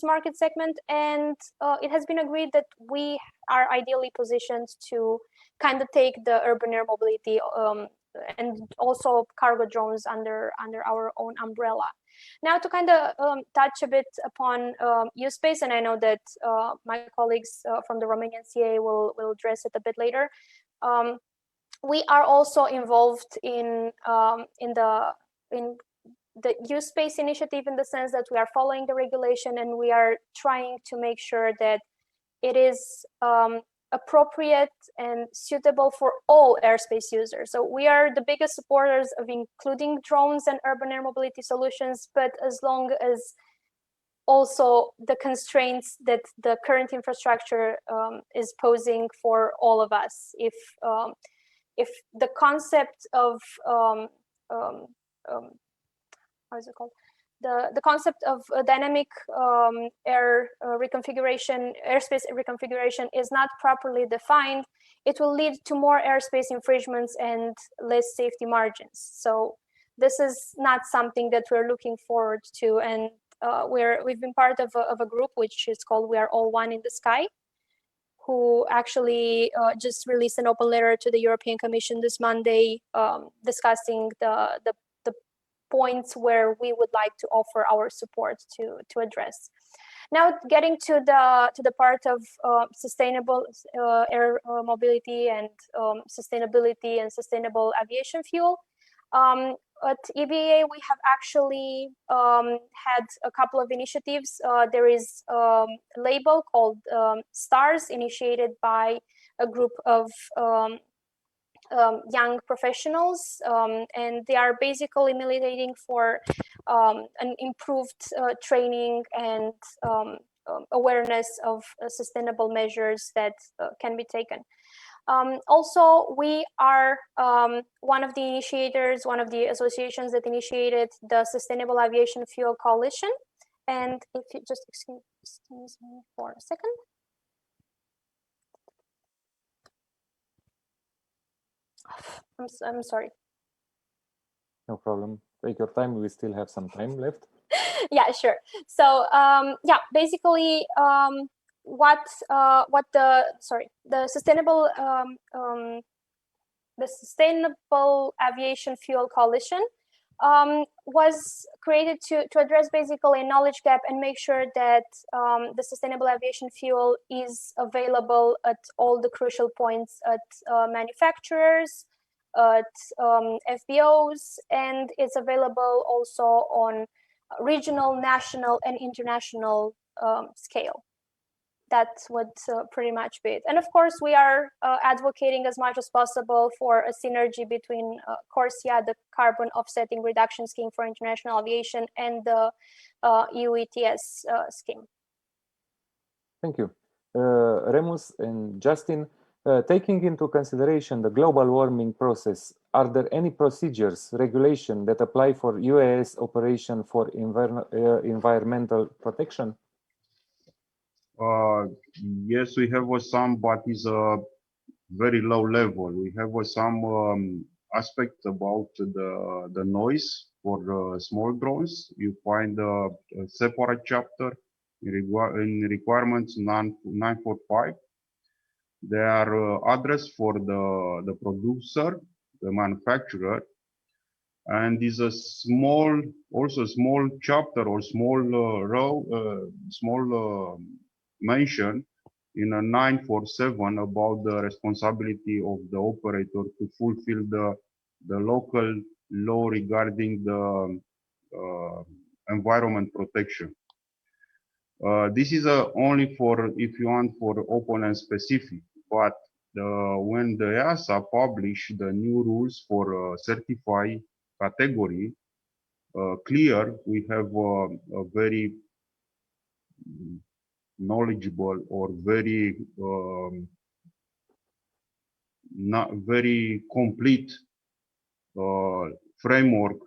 market segment, and it has been agreed that we are ideally positioned to kind of take the urban air mobility and also cargo drones under our own umbrella. Now, to kind of touch a bit upon use space, and I know that my colleagues from the Romanian CA will address it a bit later. We are also involved in the use space initiative, in the sense that we are following the regulation and we are trying to make sure that it is appropriate and suitable for all airspace users. So we are the biggest supporters of including drones and urban air mobility solutions, but as long as also the constraints that the current infrastructure is posing for all of us. If the concept of how is it called? The concept of dynamic airspace reconfiguration is not properly defined, it will lead to more airspace infringements and less safety margins. So this is not something that we're looking forward to, and we've been part of a group which is called We Are All One in the Sky, who actually just released an open letter to the European Commission this Monday, discussing the points where we would like to offer our support to address. Now, getting to the part of sustainable air mobility and sustainability and sustainable aviation fuel. At EBA, we have actually had a couple of initiatives. There is a label called STARS, initiated by a group of young professionals, and they are basically militating for an improved training and awareness of sustainable measures that can be taken. Also, we are one of the initiators, one of the associations that initiated the Sustainable Aviation Fuel Coalition. And if you just excuse me for a second. I'm sorry. No problem. Take your time. We still have some time left. Yeah, sure. So yeah, basically, what the Sustainable Aviation Fuel Coalition was created to address basically a knowledge gap and make sure that the sustainable aviation fuel is available at all the crucial points at manufacturers, at FBOs, and it's available also on regional, national, and international scale. That would pretty much be it. And of course, we are advocating as much as possible for a synergy between CORSIA, the Carbon Offsetting Reduction Scheme for International Aviation, and the EU ETS scheme. Thank you. Remus and Justin, taking into consideration the global warming process, are there any procedures, regulation that apply for UAS operation for environmental protection? Yes, we have some, but it's a very low level. We have some aspect about the noise for small drones. You find a separate chapter in requirements 945. They are addressed for the producer, the manufacturer, and is a small, also small chapter or small mention in a 947 about the responsibility of the operator to fulfill the local law regarding the environment protection. This is only for, if you want, for open and specific, but when the EASA published the new rules for certified category, clear, we have a very knowledgeable or very not very complete framework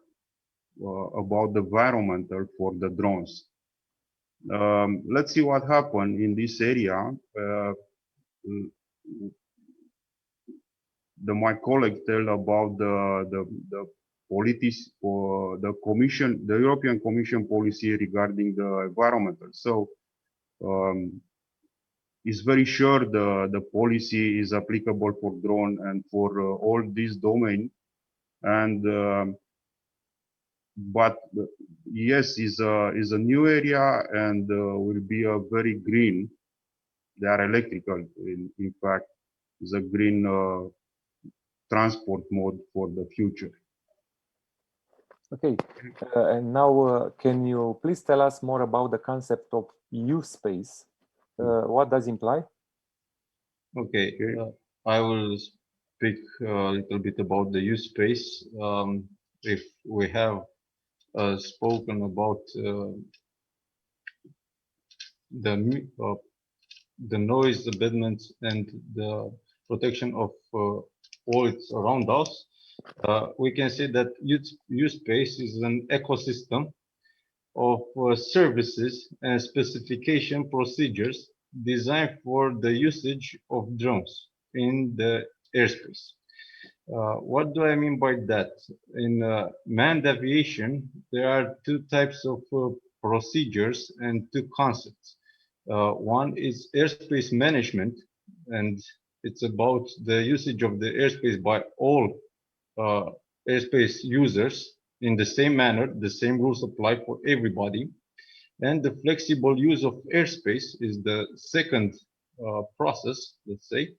about the environmental for the drones. Let's see what happened in this area. My colleague tell about the policies or the Commission, the European Commission policy regarding the environmental. So it's very sure the policy is applicable for drone and for all this domain. And but yes, is a new area and will be a very green. They are electrical. In fact, is a green transport mode for the future. Okay, and now can you please tell us more about the concept of use space? What does it imply? Okay, I will speak a little bit about the use space. If we have spoken about the noise abatement and the protection of all it's around us, we can say that use space is an ecosystem of services and specification procedures designed for the usage of drones in the airspace. What do I mean by that? In manned aviation, there are two types of procedures and two concepts. One is airspace management, and it's about the usage of the airspace by all airspace users in the same manner, the same rules apply for everybody. And the flexible use of airspace is the second process, let's say,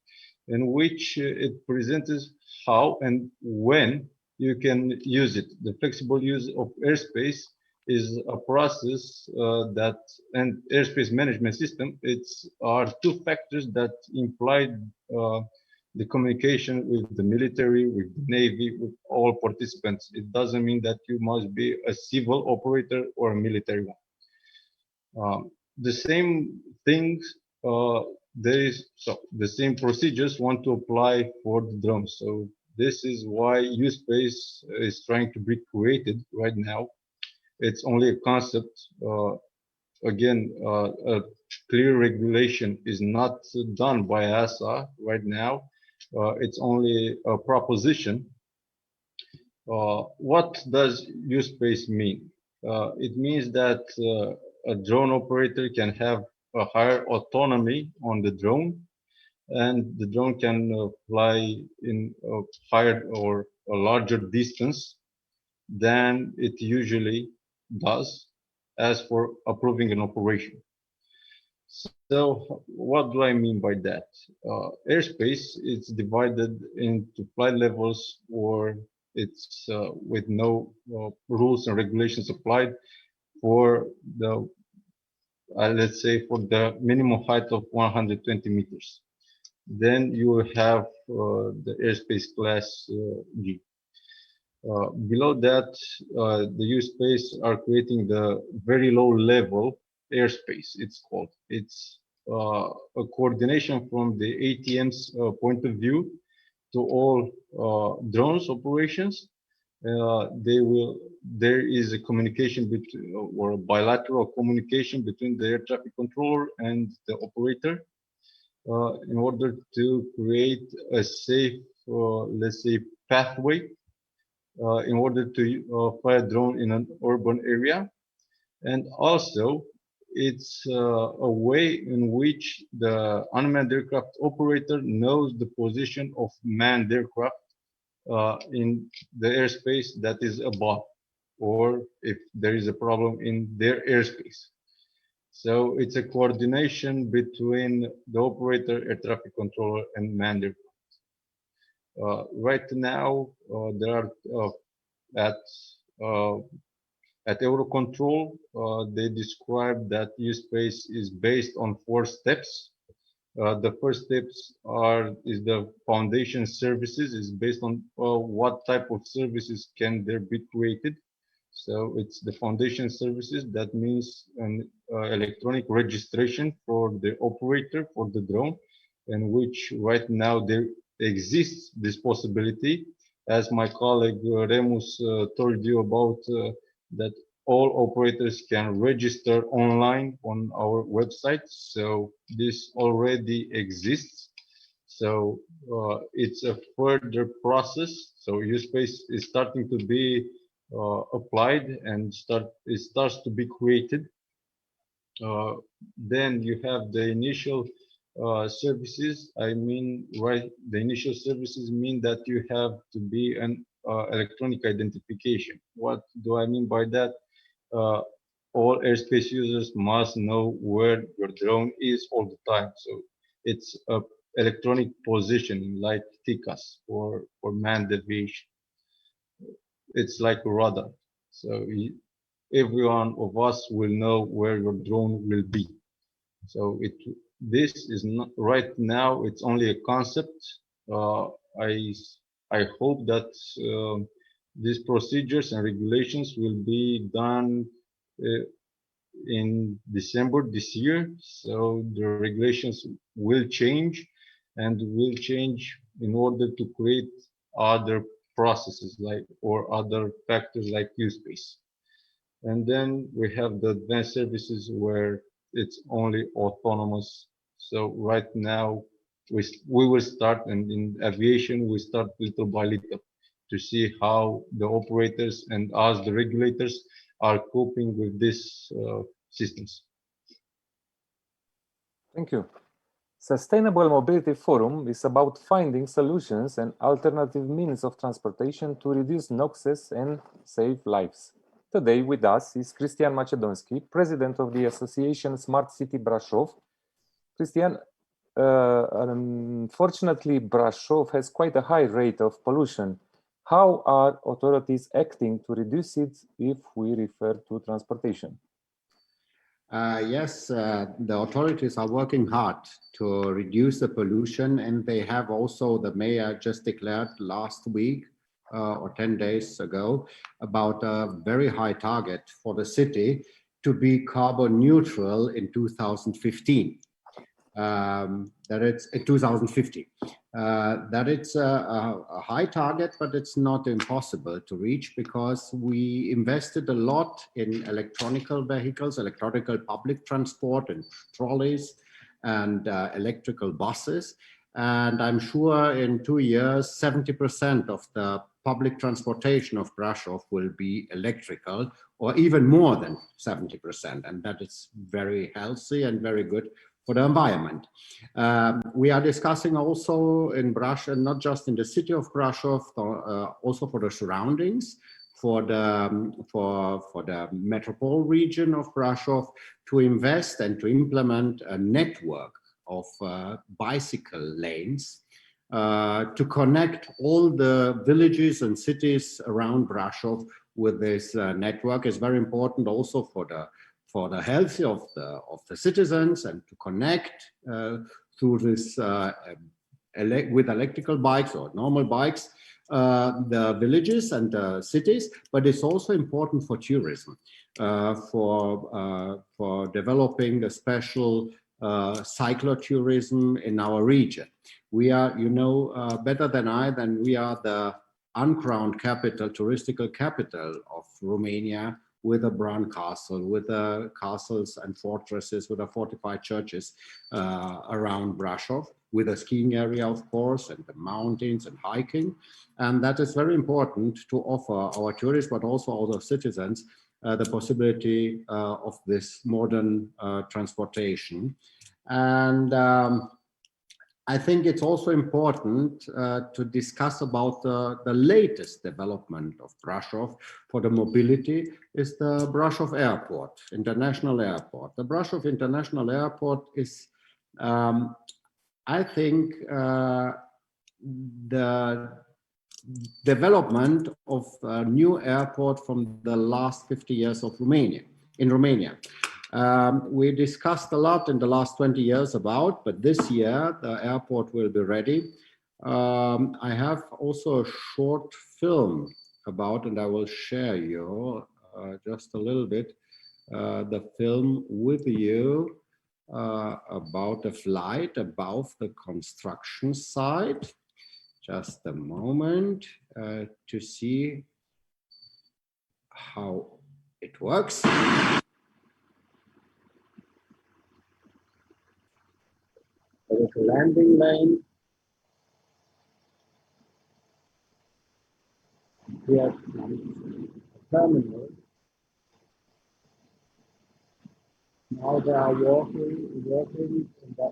in which it presents how and when you can use it. The flexible use of airspace is a process and airspace management system, are two factors that imply the communication with the military, with the Navy, with all participants. It doesn't mean that you must be a civil operator or a military one. The same things, the same procedures want to apply for the drones. So this is why use space is trying to be created right now. It's only a concept. Again, a clear regulation is not done by EASA right now. It's only a proposition. What does use space mean? It means that a drone operator can have a higher autonomy on the drone, and the drone can fly in a higher or a larger distance than it usually does as for approving an operation. So what do I mean by that? Airspace is divided into flight levels, or it's with no rules and regulations applied for the, let's say, for the minimum height of 120 meters. Then you will have the airspace class G. Below that, the use space are creating the very low level airspace, it's called. It's a coordination from the ATM's point of view to all drones operations. There is a communication between, or a bilateral communication between the air traffic controller and the operator in order to create a safe, let's say, pathway in order to fly a drone in an urban area. And also, it's a way in which the unmanned aircraft operator knows the position of manned aircraft in the airspace that is above, or if there is a problem in their airspace. So it's a coordination between the operator, air traffic controller, and manned aircraft. Right now, there are at Eurocontrol, they describe that U-Space is based on 4 steps. The first steps is the foundation services, is based on what type of services can there be created. So it's the foundation services. That means an electronic registration for the operator for the drone, in which right now there exists this possibility, as my colleague Remus told you about, that all operators can register online on our website. So this already exists. So it's a further process. So U-Space is starting to be applied and it starts to be created. Then you have the initial services. I mean, the initial services mean that you have to be an electronic identification. What do I mean by that? All airspace users must know where your drone is all the time. So it's a electronic positioning like TICAS for manned aviation. It's like a radar. So every one of us will know where your drone will be. So this is not right now. It's only a concept. I hope that these procedures and regulations will be done in December this year. So the regulations will change and will change in order to create other processes or other factors like U-Space. And then we have the advanced services where it's only autonomous. So right now we will start, and in aviation we start little by little to see how the operators and us, the regulators, are coping with these systems. Thank you. Sustainable Mobility Forum is about finding solutions and alternative means of transportation to reduce NOxes and save lives. Today with us is Cristian Macedonski, President of the Association Smart City Brașov. Cristian, unfortunately, Brașov has quite a high rate of pollution. How are authorities acting to reduce it if we refer to transportation? Yes, the authorities are working hard to reduce the pollution, and they have also, the mayor just declared last week or 10 days ago about a very high target for the city to be carbon neutral in 2015. That it's in 2050. That it's a high target, but it's not impossible to reach because we invested a lot in electronical vehicles, electronical public transport and trolleys and electrical buses. And I'm sure in 2 years, 70% of the public transportation of Brașov will be electrical, or even more than 70%. And that is very healthy and very good for the environment. We are discussing also in Brașov, not just in the city of Brașov, also for the surroundings, for the metropole region of Brașov, to invest and to implement a network of bicycle lanes to connect all the villages and cities around Brașov with this network. Is very important also for the health of the citizens, and to connect through this with electrical bikes or normal bikes the villages and the cities. But it's also important for tourism, for developing a special cyclotourism in our region. We are, you know, better than we are the uncrowned capital, touristical capital of Romania, with a Bran castle, with the castles and fortresses, with the fortified churches around Brașov, with a skiing area, of course, and the mountains and hiking. And that is very important to offer our tourists, but also all the citizens, the possibility of this modern transportation. And I think it's also important to discuss about the latest development of Brasov for the mobility is the Brasov Airport, International Airport. The Brasov International Airport is, I think, the development of a new airport from the last 50 years of Romania, in Romania. We discussed a lot in the last 20 years about, but this year the airport will be ready. I have also a short film about, and I will share you just a little bit, the film with you about the flight above the construction site. Just a moment to see how it works. There is a landing lane. Here comes the terminal. Now they are working in the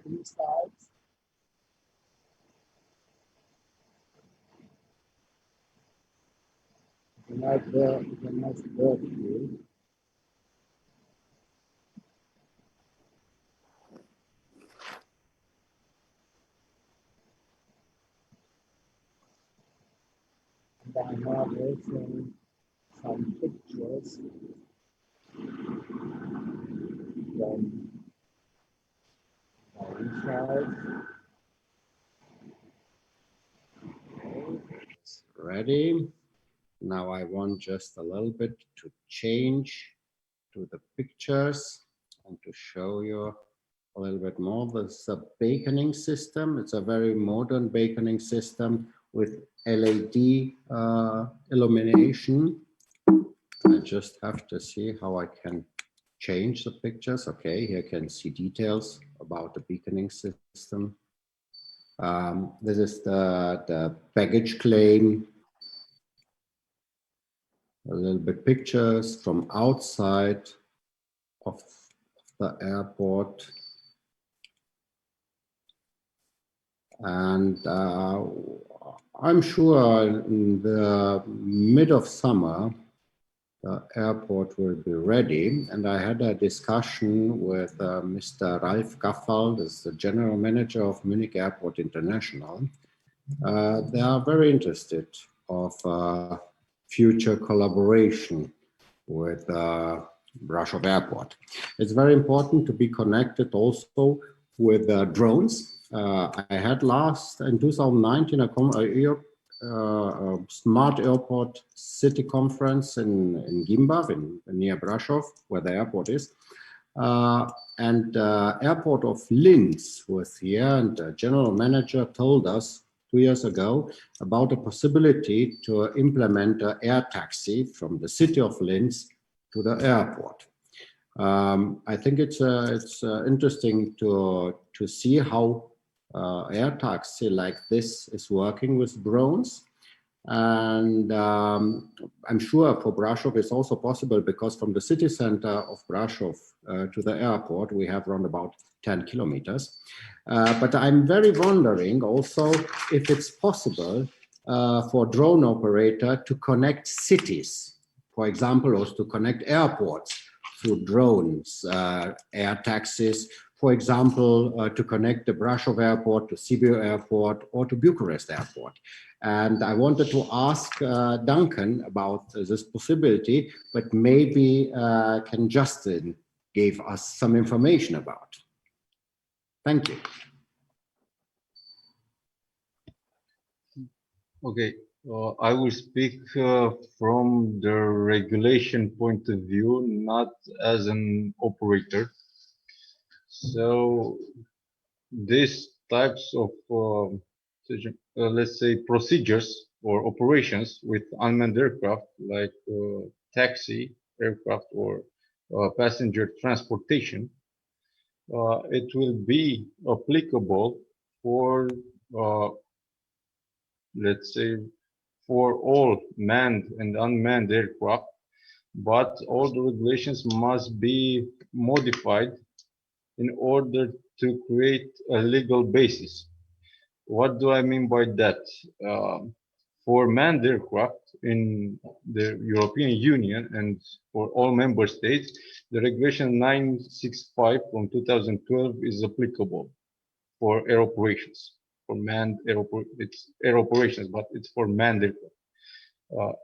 inside. It's a nice bird view. And I have also some pictures from the inside. Okay, it's ready. Now I want just a little bit to change to the pictures and to show you a little bit more. This is a beaconing system. It's a very modern beaconing system with LED illumination. I just have to see how I can change the pictures. Okay, here you can see details about the beaconing system. This is the baggage claim. A little bit pictures from outside of the airport. And I'm sure in the mid of summer, the airport will be ready. And I had a discussion with Mr. Ralf Gaffal, is the general manager of Munich Airport International. They are very interested of future collaboration with Brasov Airport. It's very important to be connected also with drones. I had in 2019 a smart airport city conference in Gimbav, near Brasov, where the airport is. And airport of Linz was here, and the general manager told us 2 years ago about the possibility to implement an air taxi from the city of Linz to the airport. I think it's interesting to see how air taxi like this is working with drones. And I'm sure for Brasov it's also possible, because from the city center of Brasov to the airport we have around about 10 kilometers. But I'm very wondering also if it's possible for drone operator to connect cities, for example, or to connect airports through drones, air taxis, for example, to connect the Brasov airport to Sibiu airport or to Bucharest airport. And I wanted to ask Duncan about this possibility, but maybe can Justin give us some information about. Thank you. Okay, I will speak from the regulation point of view, not as an operator. So these types of, let's say, procedures or operations with unmanned aircraft, like taxi aircraft or passenger transportation, it will be applicable for, let's say, for all manned and unmanned aircraft but all the regulations must be modified in order to create a legal basis. What do I mean by that? For manned aircraft in the European Union and for all member states, the regulation 965 from 2012 is applicable for air operations. For manned it's air operations, but it's for manned aircraft.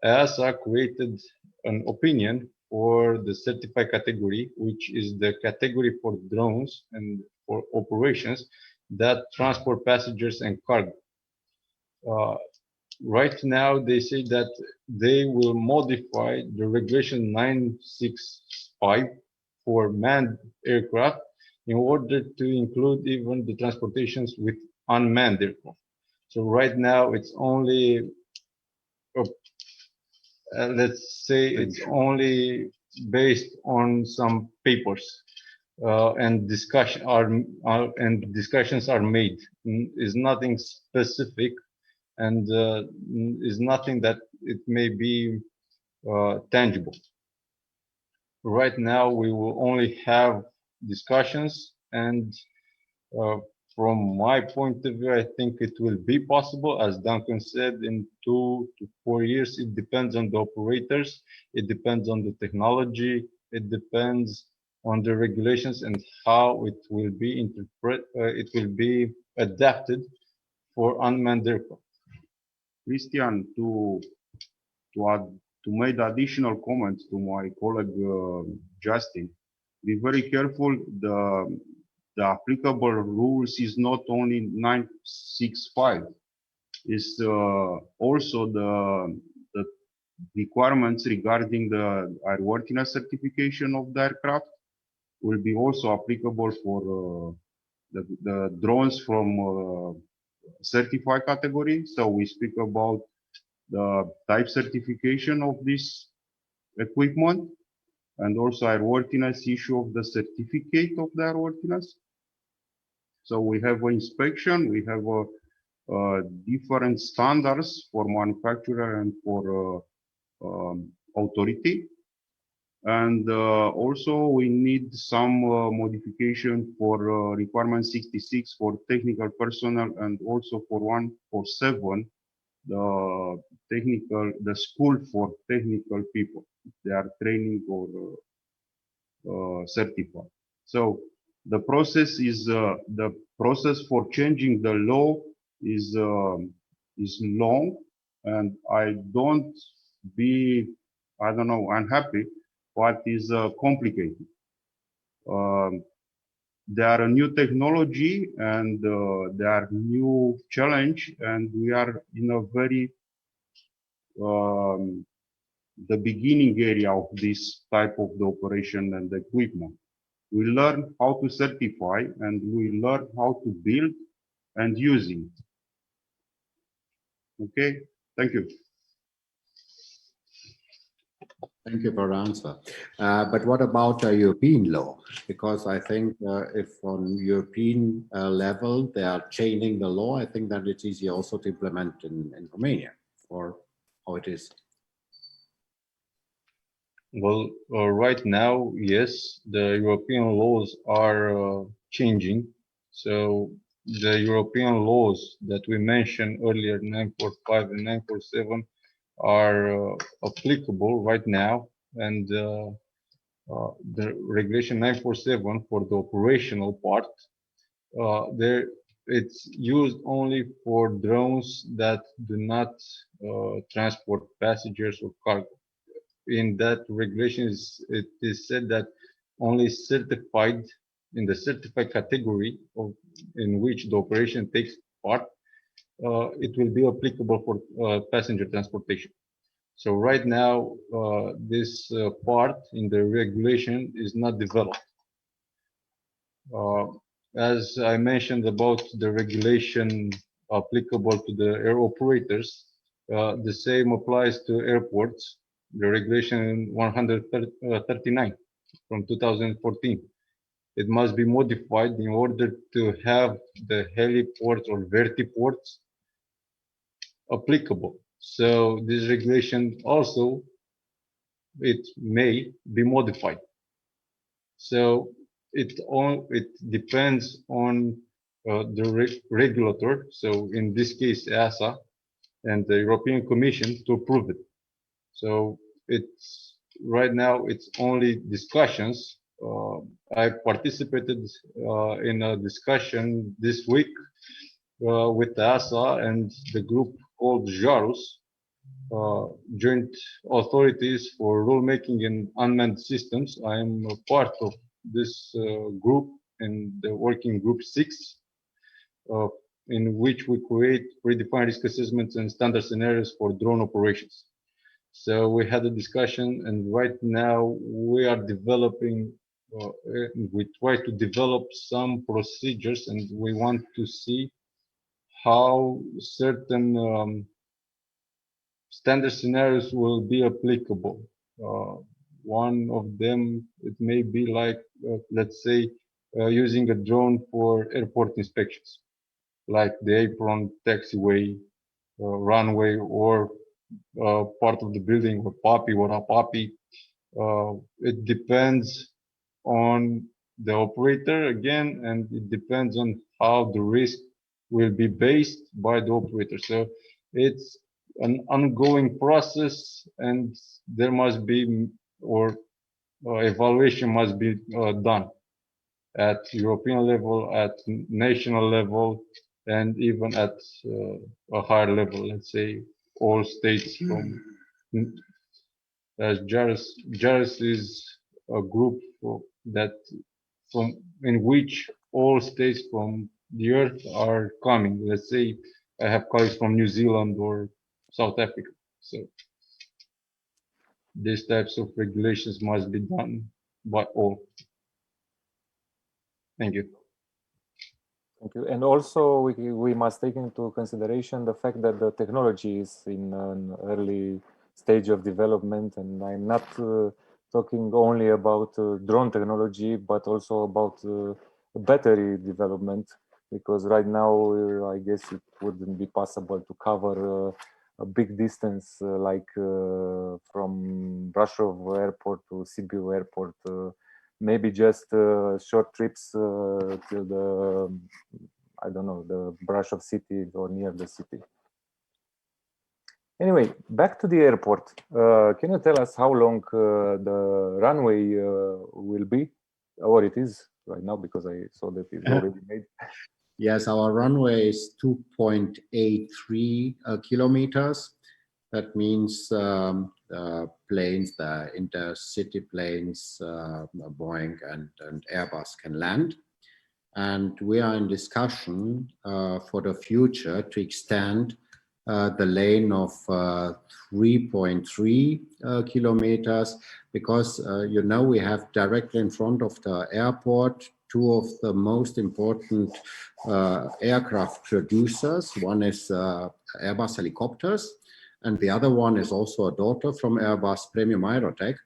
EASA created an opinion for the certified category, which is the category for drones and for operations that transport passengers and cargo. Right now, they say that they will modify the regulation 965 for manned aircraft in order to include even the transportations with unmanned aircraft. So right now, it's only let's say it's only based on some papers and discussions are made. Is nothing specific and is nothing that it may be tangible. Right now, we will only have discussions, and from my point of view, I think it will be possible, as Duncan said, in 2 to 4 years. It depends on the operators, it depends on the technology, it depends on the regulations and how it will be adapted for unmanned aircraft. Christian, to make additional comments to my colleague Justin, be very careful. The applicable rules is not only 965, it's also the requirements regarding the airworthiness certification of the aircraft will be also applicable for the drones from certified category. So we speak about the type certification of this equipment and also airworthiness issue of the certificate of the airworthiness. So we have an inspection, we have different standards for manufacturer and for authority. And also we need some modification for requirement 66 for technical personnel and also for 147, the school for technical people. They are training or certified. So the process is the process for changing the law is long, and I don't know, unhappy, but is complicated. There are a new technology and there are new challenge, and we are in a very the beginning area of this type of the operation and the equipment. We learn how to certify and we learn how to build and use it. Okay, thank you. Thank you for the answer. But what about European law? Because I think if on European level they are changing the law, I think that it's easier also to implement in Romania, or how it is. Well, right now, yes, the European laws are changing. So the European laws that we mentioned earlier, 945 and 947, are applicable right now, and the regulation 947 for the operational part, it's used only for drones that do not transport passengers or cargo. In that regulation, it is said that only certified, in the certified category in which the operation takes part, it will be applicable for passenger transportation. So right now, this part in the regulation is not developed. As I mentioned about the regulation applicable to the air operators, the same applies to airports. The regulation 139 from 2014. It must be modified in order to have the heliports or vertiports applicable. So this regulation also it may be modified. So it depends on the regulator. So in this case, EASA and the European Commission to approve it. So it's right now it's only discussions. I participated in a discussion this week with EASA and the group called JARUS, Joint Authorities for Rulemaking in Unmanned Systems. I am a part of this group in the working group 6, in which we create predefined risk assessments and standard scenarios for drone operations. So we had a discussion, and right now we are developing, we try to develop some procedures, and we want to see how certain standard scenarios will be applicable. One of them, it may be like, let's say, using a drone for airport inspections, like the apron, taxiway, runway, or part of the building, or PAPI or APAPI. It depends on the operator again, and it depends on how the risk will be based by the operator. So it's an ongoing process, and there must be, or evaluation must be done at European level, at national level, and even at a higher level, let's say all states from, as JARUS is a group that in which all states from the earth are coming. Let's say I have colleagues from New Zealand or South Africa. So these types of regulations must be done by all. Thank you. Thank you. And also we must take into consideration the fact that the technology is in an early stage of development, and I'm not talking only about drone technology, but also about battery development, because right now I guess it wouldn't be possible to cover a big distance like from Brasov Airport to Sibiu Airport. Maybe just short trips till the, I don't know, the Brasov city or near the city. Anyway, back to the airport. Can you tell us how long the runway will be, or it is right now, because I saw that it's already made? Yes, our runway is 2.83 kilometers. That means planes, the intercity planes, Boeing and Airbus can land. And we are in discussion for the future to extend the lane of 3.3 kilometers, because you know, we have directly in front of the airport two of the most important aircraft producers. One is Airbus Helicopters, and the other one is also a daughter from Airbus, Premium Aerotech,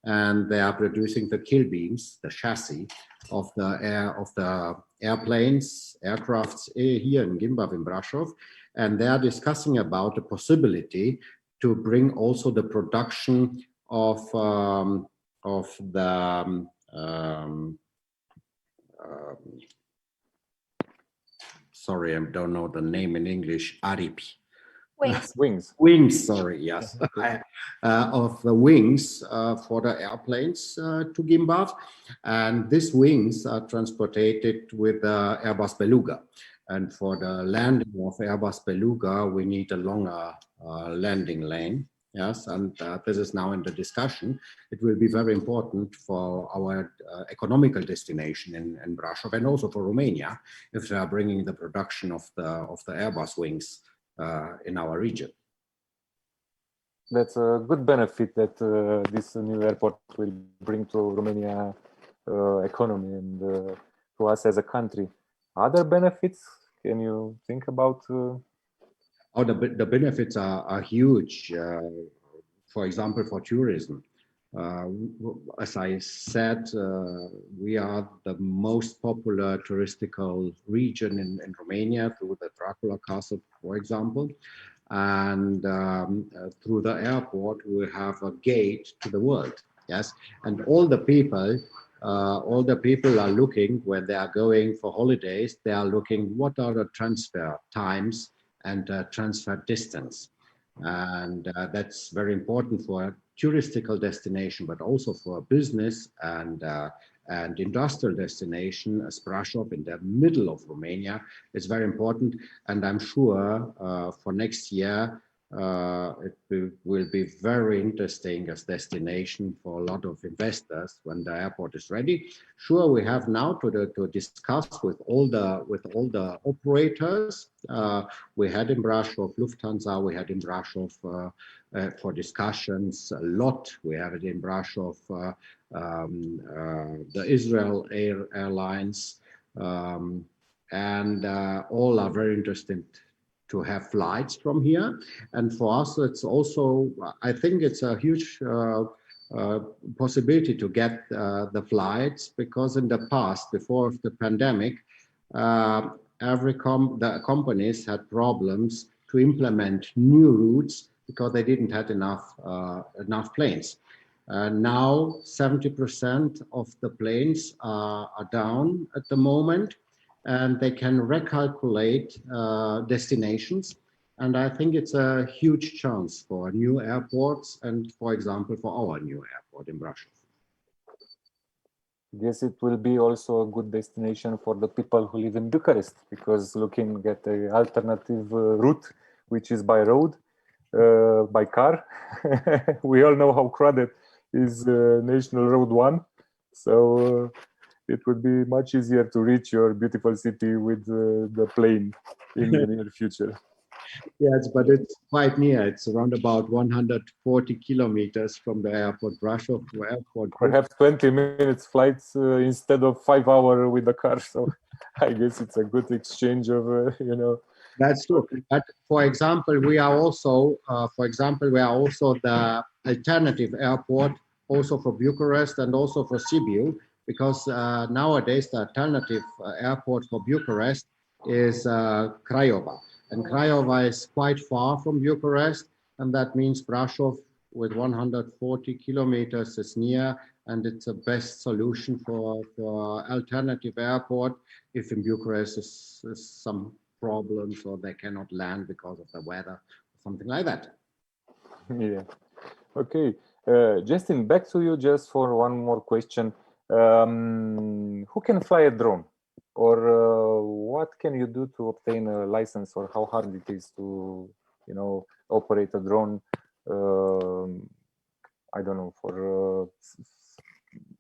and they are producing the kill beams, the chassis of the airplanes, aircrafts here in Gimbav in Brasov, and they are discussing about the possibility to bring also the production of the sorry, I don't know the name in English, Aripi. Wings, sorry, yes. Of the wings for the airplanes to Gimbav. And these wings are transported with the Airbus Beluga. And for the landing of Airbus Beluga, we need a longer landing lane. Yes, and this is now in the discussion. It will be very important for our economical destination in Brasov, and also for Romania, if they are bringing the production of the Airbus wings in our region. That's a good benefit that this new airport will bring to Romania economy and to us as a country. Other benefits, can you think about? Oh, the benefits are huge. For example, for tourism. As I said, we are the most popular touristical region in Romania through the Dracula Castle, for example. and through the airport we have a gate to the world. Yes, and all the people are looking when they are going for holidays. They are looking what are the transfer times and transfer distance, and that's very important for a touristical destination, but also for a business and industrial destination as Brașov in the middle of Romania. It's very important, and I'm sure for next year it will be very interesting as destination for a lot of investors when the airport is ready. Sure, we have now to discuss with all the operators. We had in Brașov Lufthansa, we had in Brașov for discussions a lot. We have it in Brașov, the Israel Airlines, and all are very interested to have flights from here. And for us, it's also, I think it's a huge possibility to get the flights, because in the past, before the pandemic, the companies had problems to implement new routes because they didn't have enough planes. Now 70% of the planes are down at the moment, and they can recalculate destinations. And I think it's a huge chance for new airports and, for example, for our new airport in Brașov. Guess it will be also a good destination for the people who live in Bucharest, because looking at the alternative route, which is by road, by car, we all know how crowded is National Road 1. So it would be much easier to reach your beautiful city with the plane in the near future. Yes, but it's quite near. It's around about 140 kilometers from the airport, Brașov to airport. Perhaps 20 minutes flights instead of 5 hours with the car. So I guess it's a good exchange of, That's true. But for example, we are also the alternative airport also for Bucharest and also for Sibiu, because nowadays the alternative airport for Bucharest is Craiova. And Craiova is quite far from Bucharest, and that means Brașov with 140 kilometers is near, and it's the best solution for alternative airport if in Bucharest is some problems or they cannot land because of the weather, something like that. Yeah. Okay. Justin, back to you just for one more question. Who can fly a drone? Or what can you do to obtain a license, or how hard it is to, operate a drone? I don't know, for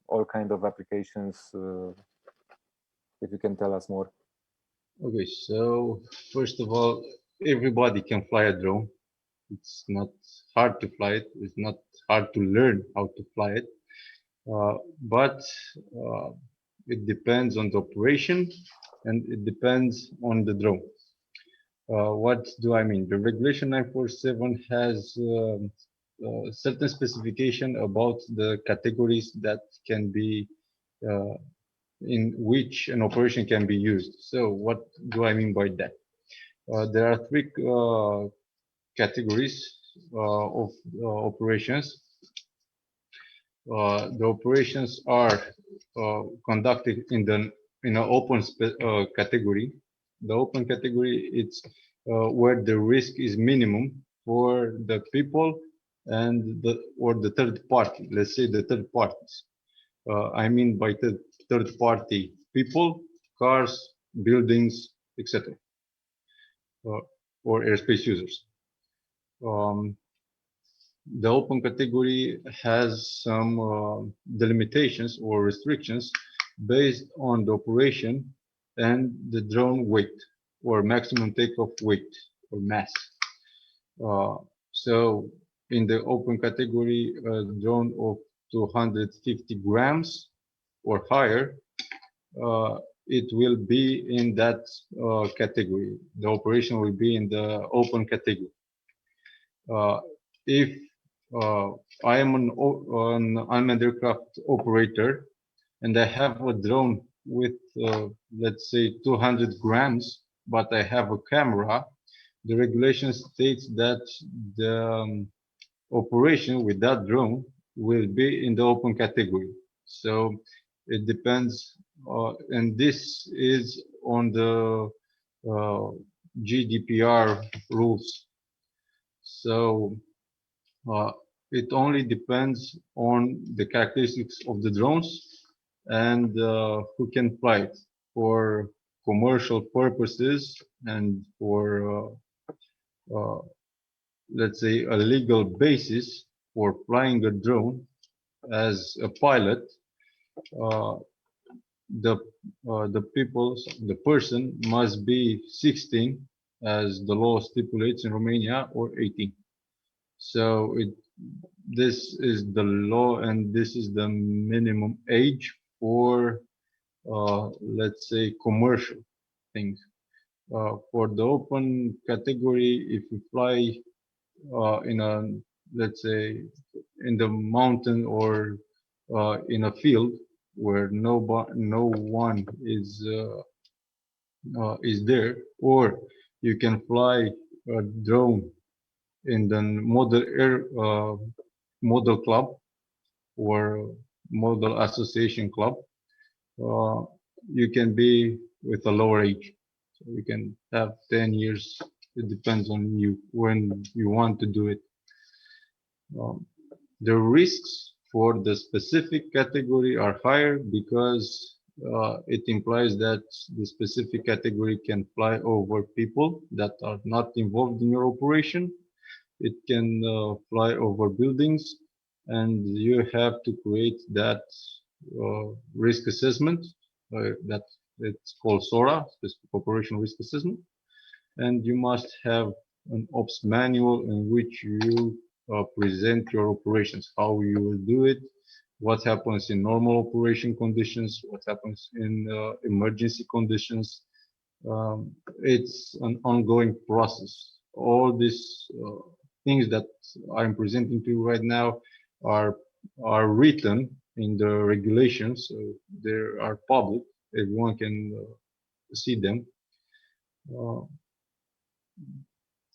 all kind of applications. If you can tell us more. Okay, so first of all, everybody can fly a drone. It's not hard to fly it. It's not hard to learn how to fly it. But it depends on the operation, and it depends on the drone. What do I mean? The regulation 947 has certain specification about the categories that can be in which an operation can be used. So what do I mean by that? There are three categories of operations. The operations are conducted in an open category. The open category, it's where the risk is minimum for the people and the third party. Let's say the third parties. I mean by third party, people, cars, buildings, etc. Or airspace users. The open category has some delimitations or restrictions based on the operation and the drone weight or maximum takeoff weight or mass. So in the open category, a drone of 250 grams or higher, it will be in that category. The operation will be in the open category. If I am an unmanned aircraft operator and I have a drone with, let's say, 200 grams, but I have a camera the regulation states that the operation with that drone will be in the open category. So it depends, and this is on the GDPR rules. So it only depends on the characteristics of the drones and who can fly it for commercial purposes and for let's say a legal basis for flying a drone as a pilot. The person must be 16, as the law stipulates in Romania, or 18. So this is the law, and this is the minimum age for let's say commercial things. For the open category, if you fly in a, let's say, in the mountain or in a field where no one is there, or you can fly a drone in the model club or model association club, you can be with a lower age. So you can have 10 years. It depends on you when you want to do it. The risks for the specific category are higher because it implies that the specific category can fly over people that are not involved in your operation. It can fly over buildings, and you have to create that risk assessment that it's called SORA, Specific Operational Risk Assessment, and you must have an ops manual in which you present your operations, how you will do it, what happens in normal operation conditions, what happens in emergency conditions. It's an ongoing process. All these things that I'm presenting to you right now are written in the regulations. So they are public. Everyone can see them.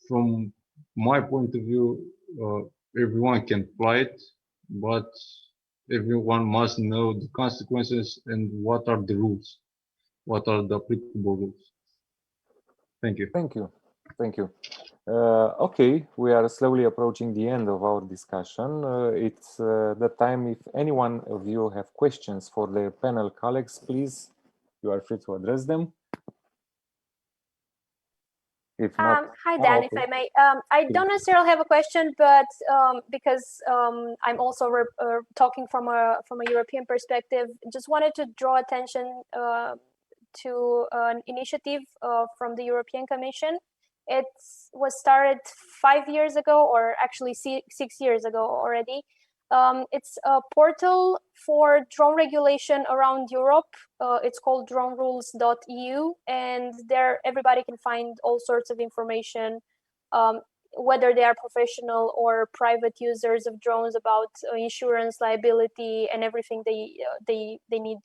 From my point of view, everyone can fly it, but everyone must know the consequences and what are the rules, what are the applicable rules. Thank you. Thank you. Thank you. Okay, we are slowly approaching the end of our discussion. It's the time, if anyone of you have questions for the panel colleagues, please, you are free to address them. If not, hi Dan, okay. if I may. I don't necessarily have a question, but because I'm also talking from a European perspective, just wanted to draw attention to an initiative from the European Commission. It was started 5 years ago, or actually 6 years ago already. It's a portal for drone regulation around Europe. It's called dronerules.eu, and there everybody can find all sorts of information, whether they are professional or private users of drones, about insurance, liability, and everything they need.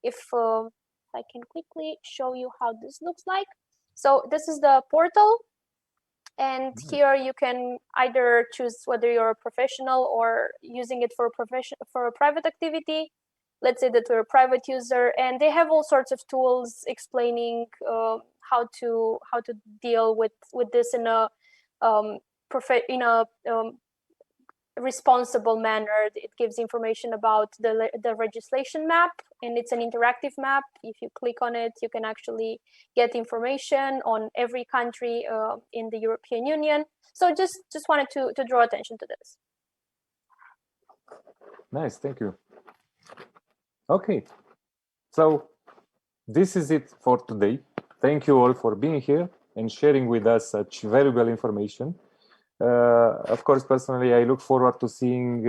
If I can quickly show you how this looks like. So this is the portal. And here you can either choose whether you're a professional or using it for a private activity. Let's say that we're a private user, and they have all sorts of tools explaining how to deal with this in a responsible manner. It gives information about the legislation map, and it's an interactive map. If you click on it, you can actually get information on every country in the European Union. So just wanted to draw attention to this. Nice, thank you. Okay, so this is it for today. Thank you all for being here and sharing with us such valuable information. Of course, personally, I look forward to seeing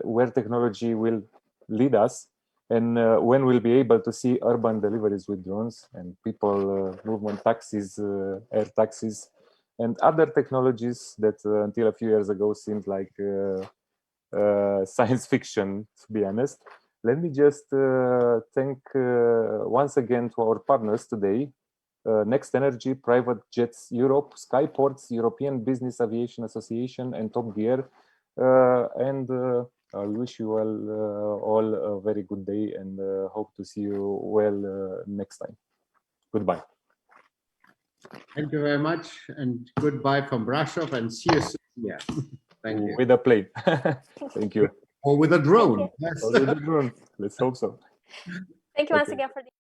where technology will lead us, and when we'll be able to see urban deliveries with drones and people movement taxis, air taxis, and other technologies that until a few years ago seemed like science fiction, to be honest. Let me just thank once again to our partners today, Next Energy, Private Jets Europe, Skyports, European Business Aviation Association, and Top Gear. I wish you all a very good day, and hope to see you well next time. Goodbye. Thank you very much, and goodbye from Brasov, and see you soon. Yeah, thank you. With a plane. Thank you. Or with a drone. Or with a drone. Let's hope so. Thank you once again for the